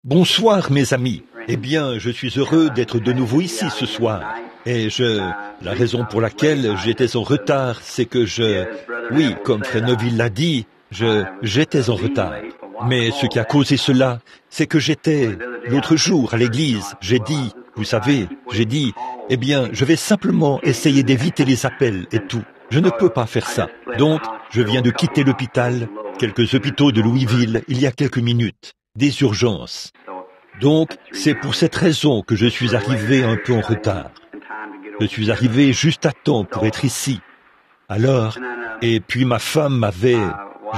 Bonsoir mes amis. Eh bien, je suis heureux d'être de nouveau ici ce soir. Et la raison pour laquelle j'étais en retard, c'est que oui, comme Frère Neville l'a dit, j'étais en retard. Mais ce qui a causé cela, c'est que l'autre jour à l'église, vous savez, eh bien, je vais simplement essayer d'éviter les appels et tout. Je ne peux pas faire ça. Donc, je viens de quitter l'hôpital, quelques hôpitaux de Louisville, il y a quelques minutes. Des urgences. Donc, c'est pour cette raison que je suis arrivé un peu en retard. Je suis arrivé juste à temps pour être ici. Alors, et puis ma femme m'avait,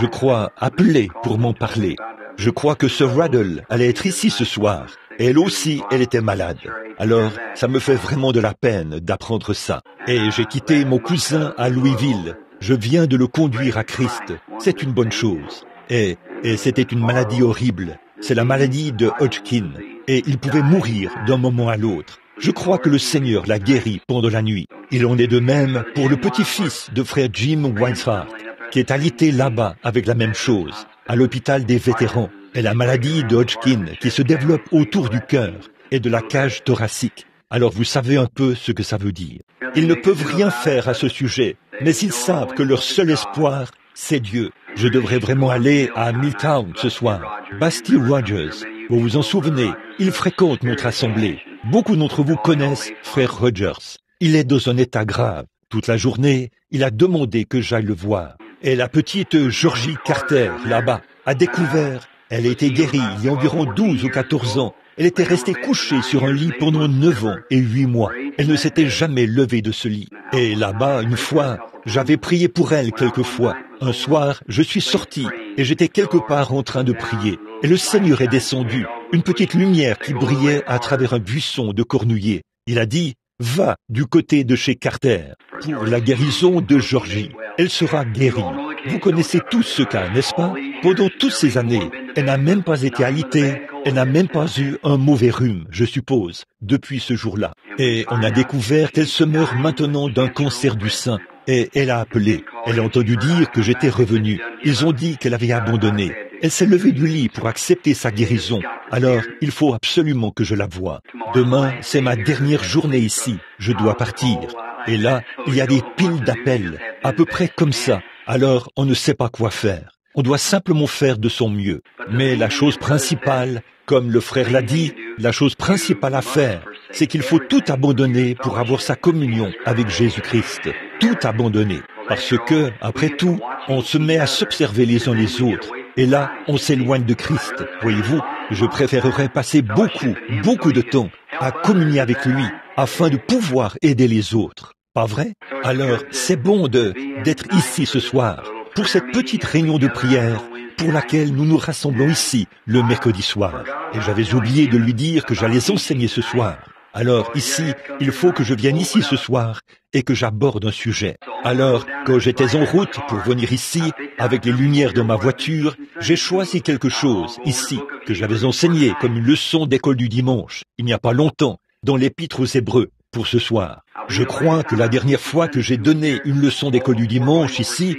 je crois, appelé pour m'en parler. Je crois que Sir Raddle allait être ici ce soir. Et elle aussi, elle était malade. Alors, ça me fait vraiment de la peine d'apprendre ça. Et j'ai quitté mon cousin à Louisville. Je viens de le conduire à Christ. C'est une bonne chose. Et c'était une maladie horrible. C'est la maladie de Hodgkin. Et il pouvait mourir d'un moment à l'autre. Je crois que le Seigneur l'a guéri pendant la nuit. Il en est de même pour le petit-fils de frère Jim Weinshardt, qui est alité là-bas avec la même chose, à l'hôpital des vétérans. Et la maladie de Hodgkin qui se développe autour du cœur et de la cage thoracique. Alors vous savez un peu ce que ça veut dire. Ils ne peuvent rien faire à ce sujet, mais ils savent que leur seul espoir, c'est Dieu. Je devrais vraiment aller à Milltown ce soir. Basti Rogers, vous vous en souvenez, il fréquente notre assemblée. Beaucoup d'entre vous connaissent frère Rogers. Il est dans un état grave. Toute la journée, il a demandé que j'aille le voir. Et la petite Georgie Carter, là-bas, a découvert. Elle a été guérie il y a environ 12 ou 14 ans. Elle était restée couchée sur un lit pendant 9 ans et 8 mois. Elle ne s'était jamais levée de ce lit. Et là-bas, une fois, j'avais prié pour elle quelquefois. Un soir, je suis sorti et j'étais quelque part en train de prier. Et le Seigneur est descendu, une petite lumière qui brillait à travers un buisson de cornouiller. Il a dit, va du côté de chez Carter pour la guérison de Georgie. Elle sera guérie. Vous connaissez tous ce cas, n'est-ce pas? Pendant toutes ces années, elle n'a même pas été alitée, elle n'a même pas eu un mauvais rhume, je suppose, depuis ce jour-là. Et on a découvert qu'elle se meurt maintenant d'un cancer du sein. Et elle a appelé. Elle a entendu dire que j'étais revenu. Ils ont dit qu'elle avait abandonné. Elle s'est levée du lit pour accepter sa guérison. Alors, il faut absolument que je la voie. Demain, c'est ma dernière journée ici. Je dois partir. Et là, il y a des piles d'appels, à peu près comme ça. Alors, on ne sait pas quoi faire. On doit simplement faire de son mieux. Mais la chose principale, comme le frère l'a dit, la chose principale à faire, c'est qu'il faut tout abandonner pour avoir sa communion avec Jésus-Christ. Tout abandonner. Parce que, après tout, on se met à s'observer les uns les autres. Et là, on s'éloigne de Christ. Voyez-vous, je préférerais passer beaucoup de temps à communier avec lui, afin de pouvoir aider les autres. Pas vrai? Alors, c'est bon d'être ici ce soir, pour cette petite réunion de prière, pour laquelle nous nous rassemblons ici, le mercredi soir. Et j'avais oublié de lui dire que j'allais enseigner ce soir. Alors, ici, il faut que je vienne ici ce soir et que j'aborde un sujet. Alors, quand j'étais en route pour venir ici, avec les lumières de ma voiture, j'ai choisi quelque chose, ici, que j'avais enseigné comme une leçon d'école du dimanche, il n'y a pas longtemps, dans l'Épître aux Hébreux, pour ce soir. Je crois que la dernière fois que j'ai donné une leçon d'école du dimanche ici,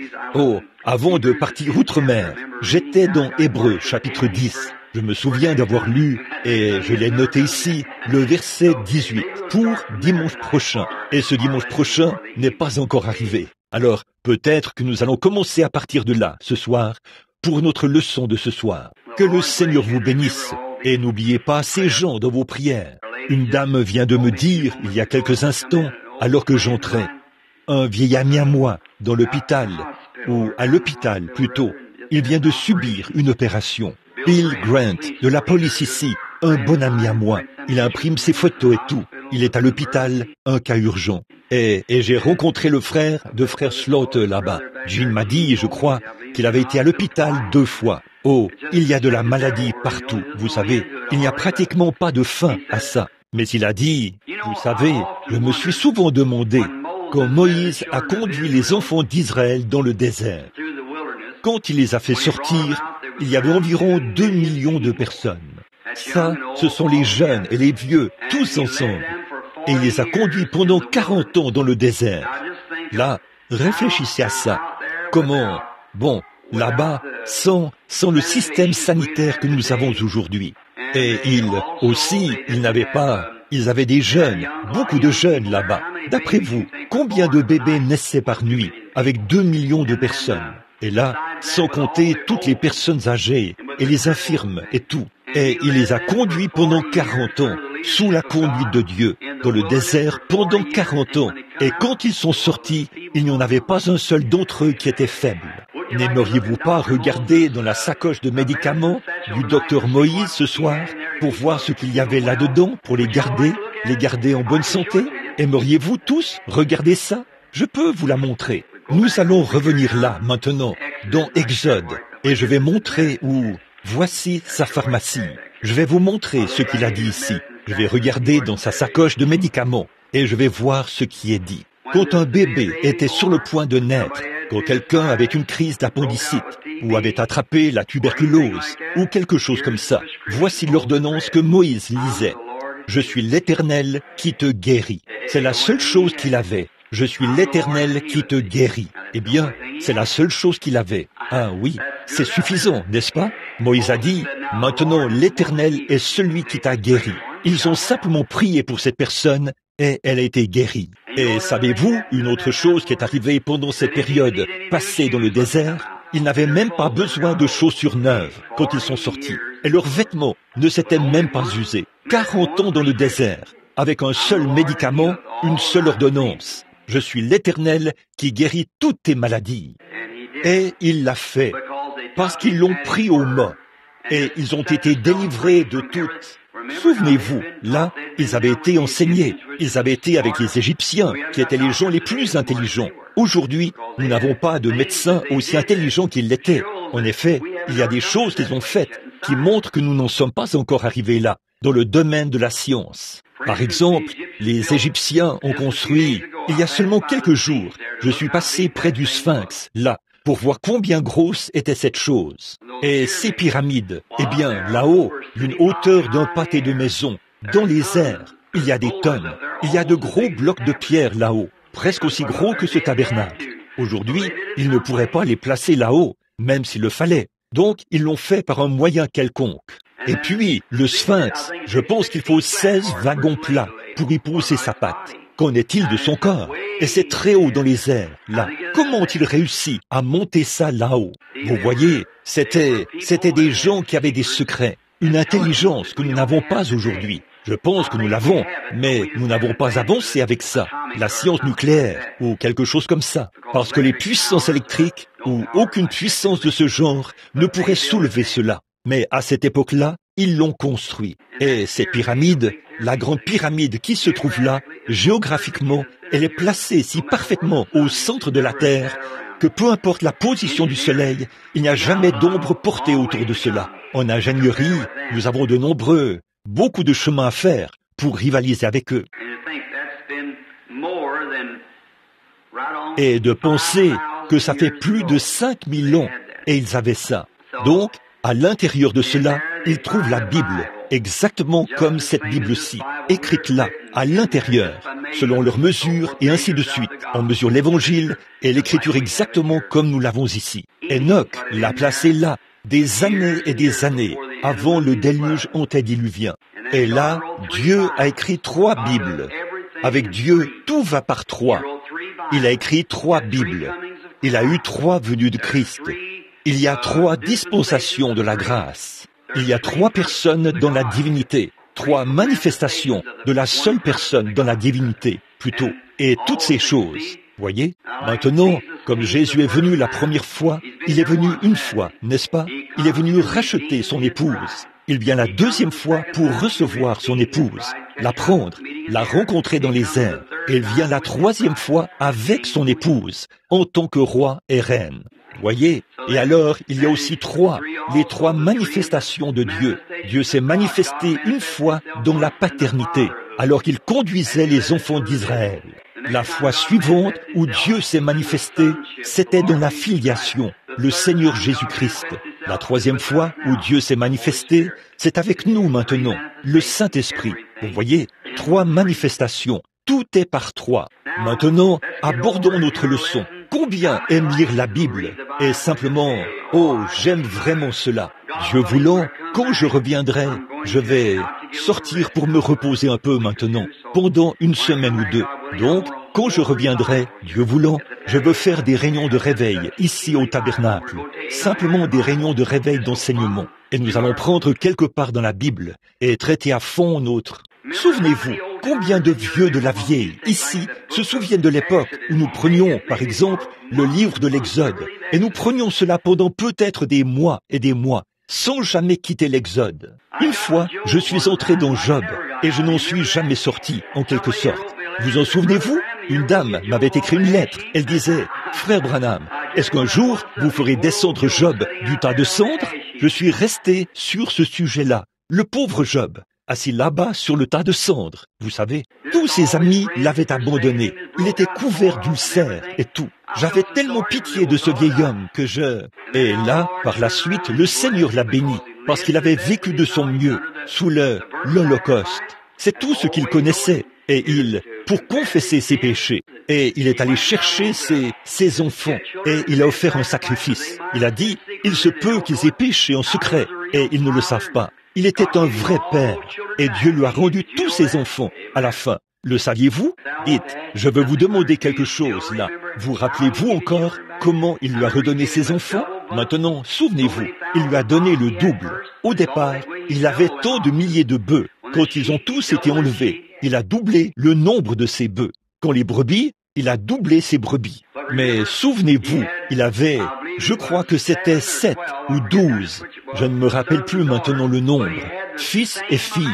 avant de partir outre-mer, j'étais dans Hébreux, chapitre 10. Je me souviens d'avoir lu, et je l'ai noté ici, le verset 18, pour dimanche prochain. Et ce dimanche prochain n'est pas encore arrivé. Alors, peut-être que nous allons commencer à partir de là, ce soir, pour notre leçon de ce soir. Que le Seigneur vous bénisse, et n'oubliez pas ces gens dans vos prières. Une dame vient de me dire, il y a quelques instants, alors que j'entrais, un vieil ami à moi, dans l'hôpital, ou à l'hôpital plutôt, il vient de subir une opération. Bill Grant, de la police ici, un bon ami à moi. Il imprime ses photos et tout. Il est à l'hôpital, un cas urgent. Et j'ai rencontré le frère de frère Slaughter là-bas. Jean m'a dit, je crois, qu'il avait été à l'hôpital 2 fois. Oh, il y a de la maladie partout, vous savez. Il n'y a pratiquement pas de fin à ça. Mais il a dit, vous savez, je me suis souvent demandé quand Moïse a conduit les enfants d'Israël dans le désert. Quand il les a fait sortir, il y avait environ 2 millions de personnes. Ça, ce sont les jeunes et les vieux, tous ensemble. Et il les a conduits pendant 40 ans dans le désert. Là, réfléchissez à ça. Comment, bon, là-bas, sans le système sanitaire que nous avons aujourd'hui. Et ils avaient des jeunes, beaucoup de jeunes là-bas. D'après vous, combien de bébés naissaient par nuit, avec 2 millions de personnes? Et là, sans compter toutes les personnes âgées, et les infirmes, et tout. Et il les a conduits pendant 40 ans, sous la conduite de Dieu, dans le désert pendant 40 ans. Et quand ils sont sortis, il n'y en avait pas un seul d'entre eux qui était faible. N'aimeriez-vous pas regarder dans la sacoche de médicaments du docteur Moïse ce soir pour voir ce qu'il y avait là-dedans pour les garder en bonne santé? Aimeriez-vous tous regarder ça? Je peux vous la montrer. Nous allons revenir là, maintenant, dans Exode, et je vais montrer où... Voici sa pharmacie. Je vais vous montrer ce qu'il a dit ici. Je vais regarder dans sa sacoche de médicaments, et je vais voir ce qui est dit. Quand un bébé était sur le point de naître, quand quelqu'un avait une crise d'appendicite, ou avait attrapé la tuberculose, ou quelque chose comme ça, voici l'ordonnance que Moïse lisait. Je suis l'Éternel qui te guérit. C'est la seule chose qu'il avait. Je suis l'Éternel qui te guérit. Eh bien, c'est la seule chose qu'il avait. Ah oui, c'est suffisant, n'est-ce pas? Moïse a dit, maintenant l'Éternel est celui qui t'a guéri. Ils ont simplement prié pour cette personne et elle a été guérie. Et savez-vous, une autre chose qui est arrivée pendant cette période passée dans le désert? Ils n'avaient même pas besoin de chaussures neuves quand ils sont sortis. Et leurs vêtements ne s'étaient même pas usés. 40 ans dans le désert, avec un seul médicament, une seule ordonnance. Je suis l'Éternel qui guérit toutes tes maladies. Et il l'a fait, parce qu'ils l'ont pris au mot. Et ils ont été délivrés de toutes. Souvenez-vous, là, ils avaient été enseignés. Ils avaient été avec les Égyptiens, qui étaient les gens les plus intelligents. Aujourd'hui, nous n'avons pas de médecins aussi intelligents qu'ils l'étaient. En effet, il y a des choses qu'ils ont faites qui montrent que nous n'en sommes pas encore arrivés là, dans le domaine de la science. Par exemple, les Égyptiens ont construit, il y a seulement quelques jours, je suis passé près du Sphinx, là, pour voir combien grosse était cette chose. Et ces pyramides, eh bien, là-haut, d'une hauteur d'un pâté de maison, dans les airs, il y a des tonnes, il y a de gros blocs de pierre là-haut, presque aussi gros que ce tabernacle. Aujourd'hui, ils ne pourraient pas les placer là-haut, même s'il le fallait. Donc, ils l'ont fait par un moyen quelconque. Et puis, le Sphinx, je pense qu'il faut 16 wagons plats pour y poser sa patte. Qu'en est-il de son corps? Et c'est très haut dans les airs, là. Comment ont-ils réussi à monter ça là-haut? Vous voyez, c'était des gens qui avaient des secrets, une intelligence que nous n'avons pas aujourd'hui. Je pense que nous l'avons, mais nous n'avons pas avancé avec ça, la science nucléaire ou quelque chose comme ça, parce que les puissances électriques ou aucune puissance de ce genre ne pourrait soulever cela. Mais à cette époque-là, ils l'ont construit. Et ces pyramides, la grande pyramide qui se trouve là, géographiquement, elle est placée si parfaitement au centre de la Terre que peu importe la position du Soleil, il n'y a jamais d'ombre portée autour de cela. En ingénierie, nous avons beaucoup de chemin à faire pour rivaliser avec eux. Et de penser que ça fait plus de 5000 ans et ils avaient ça. Donc, à l'intérieur de cela, ils trouvent la Bible, exactement comme cette Bible-ci, écrite là, à l'intérieur, selon leurs mesures et ainsi de suite. On mesure l'Évangile et l'Écriture exactement comme nous l'avons ici. Enoch l'a placé là, des années et des années, avant le déluge antédiluvien. Et là, Dieu a écrit 3 Bibles. Avec Dieu, tout va par 3. Il a écrit 3 Bibles. Il a eu 3 venues de Christ. Il y a 3 dispensations de la grâce. Il y a 3 personnes dans la divinité, 3 manifestations de la seule personne dans la divinité, plutôt. Et toutes ces choses, voyez, maintenant, comme Jésus est venu la première fois, il est venu une fois, n'est-ce pas? Il est venu racheter son épouse. Il vient la 2e fois pour recevoir son épouse, la prendre, la rencontrer dans les airs. Et il vient la 3e fois avec son épouse, en tant que roi et reine. Voyez? Et alors, il y a aussi les 3 manifestations de Dieu. Dieu s'est manifesté une fois dans la paternité, alors qu'il conduisait les enfants d'Israël. La fois suivante où Dieu s'est manifesté, c'était dans la filiation, le Seigneur Jésus-Christ. La 3e fois où Dieu s'est manifesté, c'est avec nous maintenant, le Saint-Esprit. Vous voyez, 3 manifestations. Tout est par 3. Maintenant, abordons notre leçon. combien aiment lire la Bible et simplement, oh, j'aime vraiment cela. Dieu voulant, quand je reviendrai, je vais sortir pour me reposer un peu maintenant, pendant une semaine ou deux. Donc, quand je reviendrai, Dieu voulant, je veux faire des réunions de réveil ici au tabernacle, simplement des réunions de réveil d'enseignement. Et nous allons prendre quelque part dans la Bible et traiter à fond notre... Souvenez-vous, combien de vieux de la vieille, ici, se souviennent de l'époque où nous prenions, par exemple, le livre de l'Exode, et nous prenions cela pendant peut-être des mois et des mois, sans jamais quitter l'Exode. Une fois, je suis entré dans Job, et je n'en suis jamais sorti, en quelque sorte. Vous en souvenez-vous? Une dame m'avait écrit une lettre. Elle disait, « Frère Branham, est-ce qu'un jour, vous ferez descendre Job du tas de cendres ?» Je suis resté sur ce sujet-là. Le pauvre Job, assis là-bas sur le tas de cendres. Vous savez, tous ses amis l'avaient abandonné. Il était couvert d'ulcères et tout. J'avais tellement pitié de ce vieil homme que je... Et là, par la suite, le Seigneur l'a béni, parce qu'il avait vécu de son mieux sous l'Holocauste. C'est tout ce qu'il connaissait. Et pour confesser ses péchés, et il est allé chercher ses enfants, et il a offert un sacrifice. Il a dit, il se peut qu'ils aient péché en secret, et ils ne le savent pas. Il était un vrai père, et Dieu lui a rendu tous ses enfants à la fin. Le saviez-vous? Dites, je veux vous demander quelque chose là. Vous rappelez-vous encore comment il lui a redonné ses enfants? Maintenant, souvenez-vous, il lui a donné le double. Au départ, il avait tant de milliers de bœufs. Quand ils ont tous été enlevés, il a doublé le nombre de ses bœufs. Quand les brebis, il a doublé ses brebis. Mais souvenez-vous, il avait, je crois que c'était 7 ou 12, je ne me rappelle plus maintenant le nombre, fils et filles.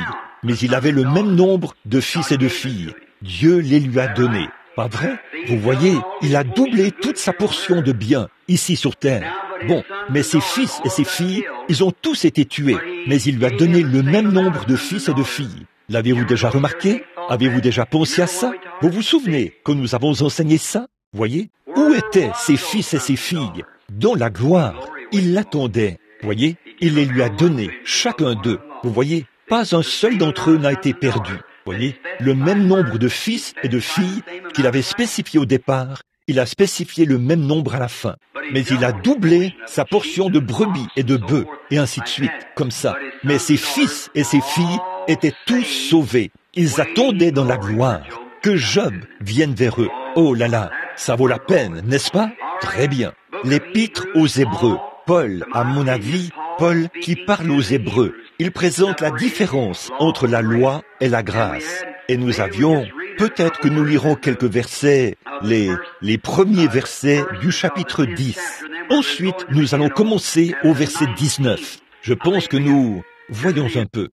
Mais il avait le même nombre de fils et de filles. Dieu les lui a donnés. Pas vrai? Vous voyez, il a doublé toute sa portion de biens ici sur terre. Bon, mais ses fils et ses filles, ils ont tous été tués. Mais il lui a donné le même nombre de fils et de filles. L'avez-vous déjà remarqué? Avez-vous déjà pensé à ça? Vous vous souvenez que nous avons enseigné ça? Voyez? Où étaient ses fils et ses filles? Dans la gloire. Il l'attendait. Voyez? Il les lui a donnés, chacun d'eux. Vous voyez? Pas un seul d'entre eux n'a été perdu. Voyez? Le même nombre de fils et de filles qu'il avait spécifié au départ, il a spécifié le même nombre à la fin. Mais il a doublé sa portion de brebis et de bœufs, et ainsi de suite, comme ça. Mais ses fils et ses filles étaient tous sauvés. Ils attendaient dans la gloire que Job vienne vers eux. Oh là là, ça vaut la peine, n'est-ce pas? Très bien. L'Épître aux Hébreux. Paul, à mon avis, Paul qui parle aux Hébreux. Il présente la différence entre la loi et la grâce. Et nous avions, peut-être que nous lirons quelques versets, les premiers versets du chapitre 10. Ensuite, nous allons commencer au verset 19. Je pense que nous voyons un peu.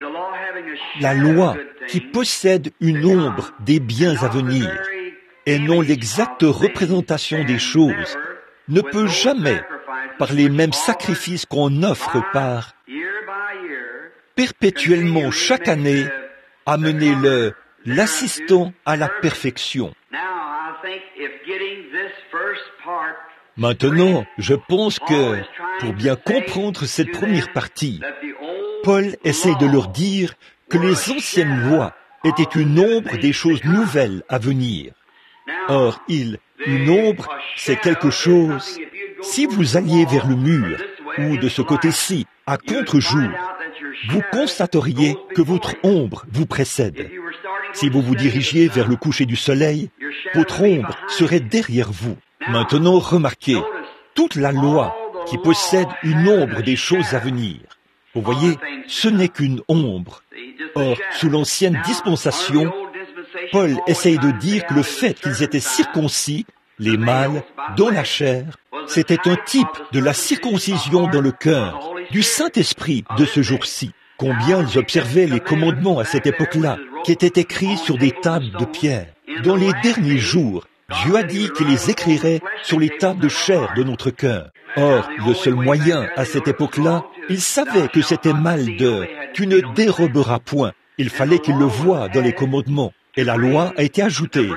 La loi qui possède une ombre des biens à venir et non l'exacte représentation des choses ne peut jamais, par les mêmes sacrifices qu'on offre par perpétuellement chaque année, amener l'assistant à la perfection. Maintenant, je pense que, pour bien comprendre cette première partie, Paul essaie de leur dire que les anciennes lois étaient une ombre des choses nouvelles à venir. Or, une ombre, c'est quelque chose. Si vous alliez vers le mur, ou de ce côté-ci, à contre-jour, vous constateriez que votre ombre vous précède. Si vous vous dirigiez vers le coucher du soleil, votre ombre serait derrière vous. Maintenant, remarquez, toute la loi qui possède une ombre des choses à venir. Vous voyez, ce n'est qu'une ombre. Or, sous l'ancienne dispensation, Paul essaye de dire que le fait qu'ils étaient circoncis, les mâles, dans la chair, c'était un type de la circoncision dans le cœur, du Saint-Esprit de ce jour-ci. Combien ils observaient les commandements à cette époque-là, qui étaient écrits sur des tables de pierre. Dans les derniers jours, Dieu a dit qu'il les écrirait sur les tables de chair de notre cœur. Or, le seul moyen à cette époque-là, ils savaient que c'était mal de « tu ne déroberas point ». Il fallait qu'ils le voient dans les commandements. Et la loi a été ajoutée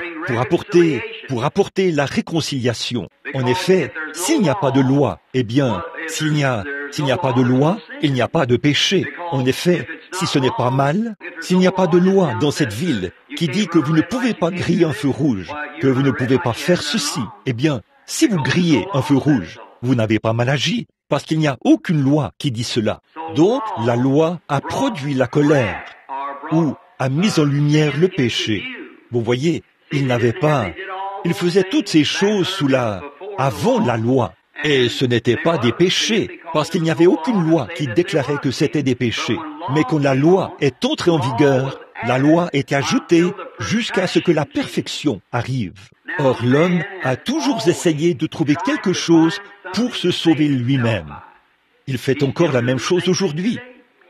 pour apporter la réconciliation. En effet, s'il n'y a pas de loi, eh bien, s'il n'y a pas de loi, il n'y a pas de péché. En effet, si ce n'est pas mal, s'il n'y a pas de loi dans cette ville qui dit que vous ne pouvez pas griller un feu rouge, que vous ne pouvez pas faire ceci, eh bien, Si vous grillez un feu rouge, vous n'avez pas mal agi, parce qu'il n'y a aucune loi qui dit cela. Donc, la loi a produit la colère, ou a mis en lumière le péché. Vous voyez, ils faisaient toutes ces choses avant la loi. Et ce n'était pas des péchés, parce qu'il n'y avait aucune loi qui déclarait que c'était des péchés. Mais quand la loi est entrée en vigueur, la loi est ajoutée jusqu'à ce que la perfection arrive. Or, l'homme a toujours essayé de trouver quelque chose pour se sauver lui-même. Il fait encore la même chose aujourd'hui.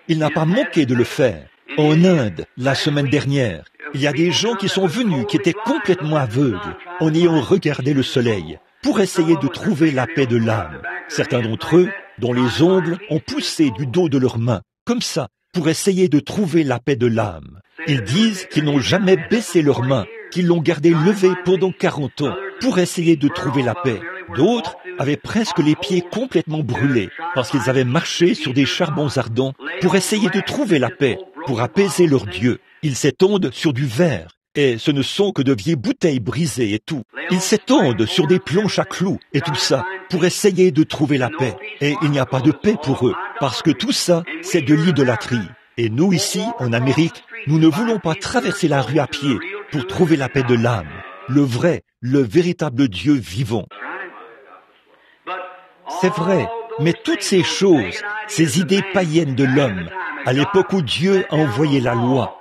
Il n'a pas manqué de le faire. En Inde, la semaine dernière, il y a des gens qui sont venus, qui étaient complètement aveugles, en ayant regardé le soleil, pour essayer de trouver la paix de l'âme. Certains d'entre eux, dont les ongles ont poussé du dos de leurs mains, comme ça, pour essayer de trouver la paix de l'âme. Ils disent qu'ils n'ont jamais baissé leurs mains, qu'ils l'ont gardé levé pendant 40 ans, pour essayer de trouver la paix. D'autres avaient presque les pieds complètement brûlés, parce qu'ils avaient marché sur des charbons ardents, pour essayer de trouver la paix, pour apaiser leur Dieu. Ils s'étendent sur du verre, et ce ne sont que de vieilles bouteilles brisées et tout. Ils s'étendent sur des planches à clous et tout ça pour essayer de trouver la paix. Et il n'y a pas de paix pour eux, parce que tout ça, c'est de l'idolâtrie. Et nous ici, en Amérique, nous ne voulons pas traverser la rue à pied pour trouver la paix de l'âme, le véritable Dieu vivant. C'est vrai, mais toutes ces choses, ces idées païennes de l'homme, à l'époque où Dieu a envoyé la loi,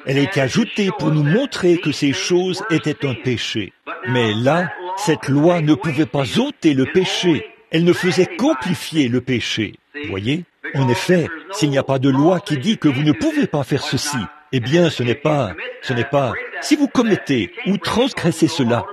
elle a été ajoutée pour nous montrer que ces choses étaient un péché. Mais là, cette loi ne pouvait pas ôter le péché, elle ne faisait qu'amplifier le péché. Voyez? En effet, s'il n'y a pas de loi qui dit que vous ne pouvez pas faire ceci, eh bien ce n'est pas, si vous commettez ou transgressez cela,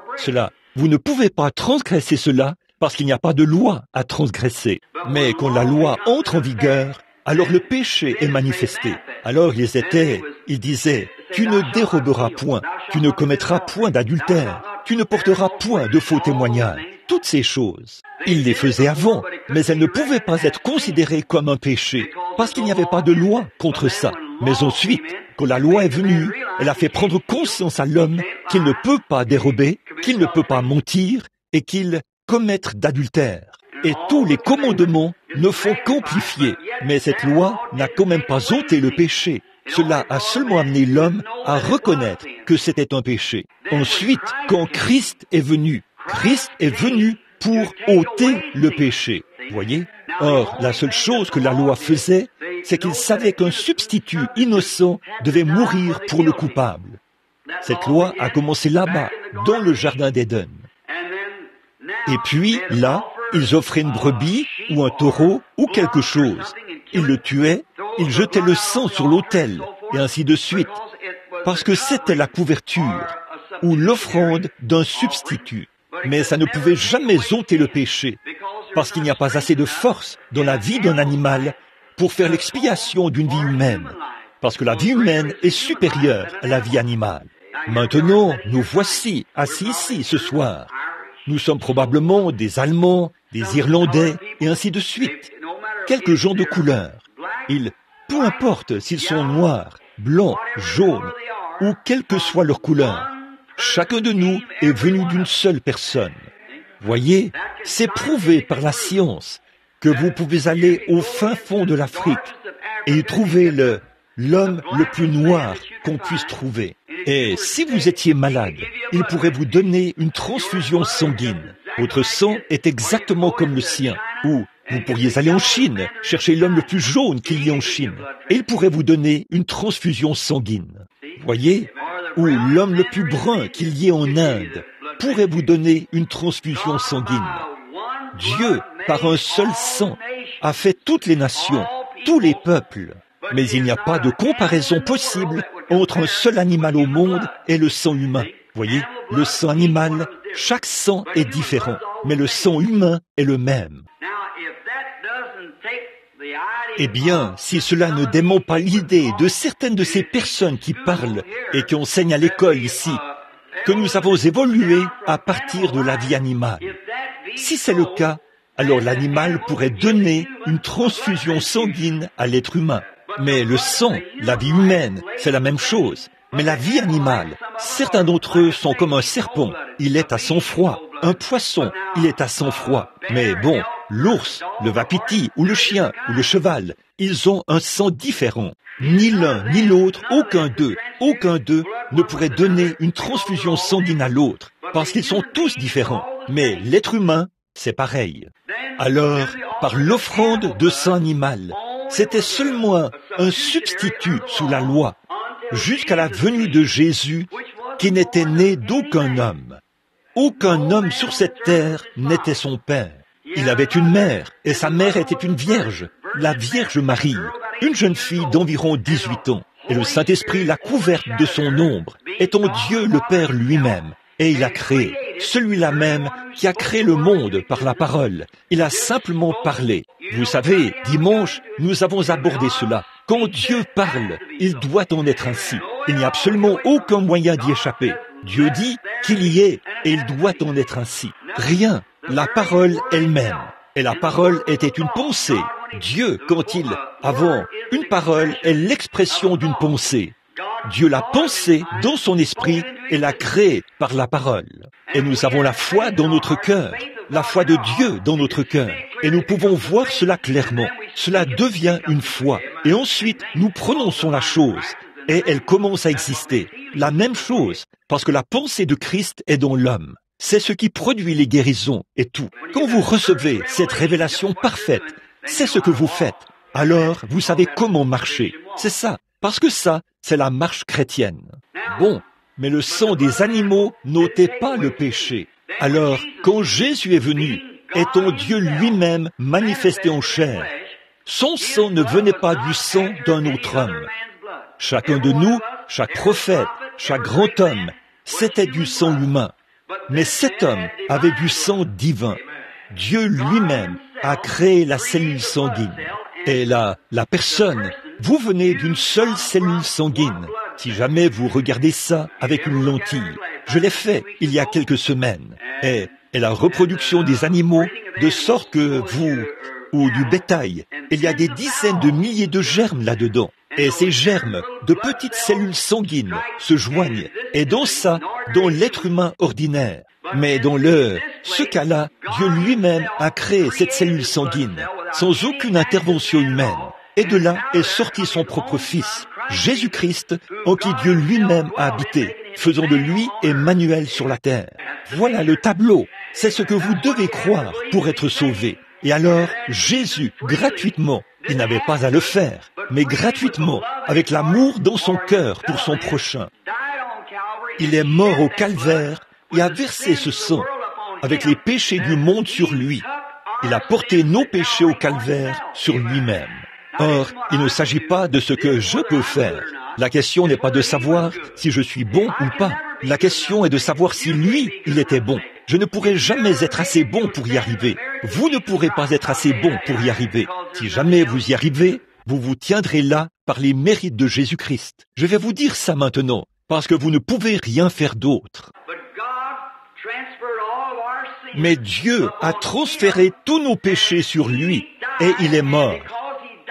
vous ne pouvez pas transgresser cela parce qu'il n'y a pas de loi à transgresser. Mais quand la loi entre en vigueur, alors le péché est manifesté. Alors ils disaient, tu ne déroberas point, tu ne commettras point d'adultère, tu ne porteras point de faux témoignages. Toutes ces choses, ils les faisaient avant, mais elles ne pouvaient pas être considérées comme un péché, parce qu'il n'y avait pas de loi contre ça. Mais ensuite, quand la loi est venue, elle a fait prendre conscience à l'homme qu'il ne peut pas dérober, qu'il ne peut pas mentir et qu'il commettre d'adultère. Et tous les commandements ne font qu'amplifier. Mais cette loi n'a quand même pas ôté le péché. Cela a seulement amené l'homme à reconnaître que c'était un péché. Ensuite, quand Christ est venu pour ôter le péché. Voyez? Or, la seule chose que la loi faisait, c'est qu'il savait qu'un substitut innocent devait mourir pour le coupable. Cette loi a commencé là-bas, dans le jardin d'Éden. Et puis, là, ils offraient une brebis ou un taureau ou quelque chose. Ils le tuaient, ils jetaient le sang sur l'autel, et ainsi de suite, parce que c'était la couverture ou l'offrande d'un substitut. Mais ça ne pouvait jamais ôter le péché, parce qu'il n'y a pas assez de force dans la vie d'un animal pour faire l'expiation d'une vie humaine, parce que la vie humaine est supérieure à la vie animale. Maintenant, nous voici assis ici ce soir. Nous sommes probablement des Allemands, des Irlandais, et ainsi de suite. Quelques gens de couleur. Peu importe s'ils sont noirs, blancs, jaunes, ou quelle que soit leur couleur, chacun de nous est venu d'une seule personne. Voyez, c'est prouvé par la science que vous pouvez aller au fin fond de l'Afrique et y trouver l'homme le plus noir qu'on puisse trouver. Et si vous étiez malade, il pourrait vous donner une transfusion sanguine. Votre sang est exactement comme le sien. Ou vous pourriez aller en Chine, chercher l'homme le plus jaune qu'il y ait en Chine, et il pourrait vous donner une transfusion sanguine. Voyez? Ou l'homme le plus brun qu'il y ait en Inde pourrait vous donner une transfusion sanguine. Dieu, par un seul sang, a fait toutes les nations, tous les peuples. Mais il n'y a pas de comparaison possible entre un seul animal au monde et le sang humain. Voyez, le sang animal, chaque sang est différent, mais le sang humain est le même. Eh bien, si cela ne dément pas l'idée de certaines de ces personnes qui parlent et qui enseignent à l'école ici, que nous avons évolué à partir de la vie animale. Si c'est le cas, alors l'animal pourrait donner une transfusion sanguine à l'être humain. Mais le sang, la vie humaine, c'est la même chose. Mais la vie animale, certains d'entre eux sont comme un serpent. Il est à sang froid. Un poisson, il est à sang-froid. Mais bon, l'ours, le wapiti ou le chien ou le cheval, ils ont un sang différent. Ni l'un ni l'autre, aucun d'eux ne pourrait donner une transfusion sanguine à l'autre, parce qu'ils sont tous différents. Mais l'être humain, c'est pareil. Alors, par l'offrande de sang animal, c'était seulement un substitut sous la loi, jusqu'à la venue de Jésus, qui n'était né d'aucun homme. Aucun homme sur cette terre n'était son père. Il avait une mère, et sa mère était une vierge, la Vierge Marie, une jeune fille d'environ 18 ans. Et le Saint-Esprit l'a couverte de son ombre, étant Dieu le Père lui-même. Et il a créé, celui-là même qui a créé le monde par la parole. Il a simplement parlé. Vous savez, dimanche, nous avons abordé cela. Quand Dieu parle, il doit en être ainsi. Il n'y a absolument aucun moyen d'y échapper. Dieu dit qu'il y est, et il doit en être ainsi. Rien, la parole elle-même. Et la parole était une pensée. Dieu, quand il, avant, une parole est l'expression d'une pensée. Dieu l'a pensée dans son esprit et l'a créée par la parole. Et nous avons la foi dans notre cœur, la foi de Dieu dans notre cœur. Et nous pouvons voir cela clairement. Cela devient une foi. Et ensuite, nous prononçons la chose. Et elle commence à exister. La même chose, parce que la pensée de Christ est dans l'homme. C'est ce qui produit les guérisons et tout. Quand vous recevez cette révélation parfaite, c'est ce que vous faites. Alors, vous savez comment marcher. C'est ça. Parce que ça, c'est la marche chrétienne. Bon, mais le sang des animaux n'ôtait pas le péché. Alors, quand Jésus est venu, étant Dieu lui-même manifesté en chair, son sang ne venait pas du sang d'un autre homme. Chacun de nous, chaque prophète, chaque grand homme, c'était du sang humain. Mais cet homme avait du sang divin. Dieu lui-même a créé la cellule sanguine. Et la personne, vous venez d'une seule cellule sanguine. Si jamais vous regardez ça avec une lentille, je l'ai fait il y a quelques semaines. Et la reproduction des animaux, de sorte que vous, ou du bétail, il y a des dizaines de milliers de germes là-dedans. Et ces germes, de petites cellules sanguines, se joignent. Et dans ça, dans l'être humain ordinaire. Mais dans ce cas-là, Dieu lui-même a créé cette cellule sanguine, sans aucune intervention humaine. Et de là est sorti son propre Fils, Jésus-Christ, en qui Dieu lui-même a habité, faisant de lui Emmanuel sur la terre. Voilà le tableau. C'est ce que vous devez croire pour être sauvé. Et alors, Jésus, gratuitement, il n'avait pas à le faire, mais gratuitement, avec l'amour dans son cœur pour son prochain. Il est mort au calvaire et a versé ce sang, avec les péchés du monde sur lui. Il a porté nos péchés au calvaire sur lui-même. Or, il ne s'agit pas de ce que je peux faire. La question n'est pas de savoir si je suis bon ou pas. La question est de savoir si lui, il était bon. Je ne pourrai jamais être assez bon pour y arriver. Vous ne pourrez pas être assez bon pour y arriver. Si jamais vous y arrivez, vous vous tiendrez là par les mérites de Jésus-Christ. Je vais vous dire ça maintenant, parce que vous ne pouvez rien faire d'autre. Mais Dieu a transféré tous nos péchés sur lui, et il est mort.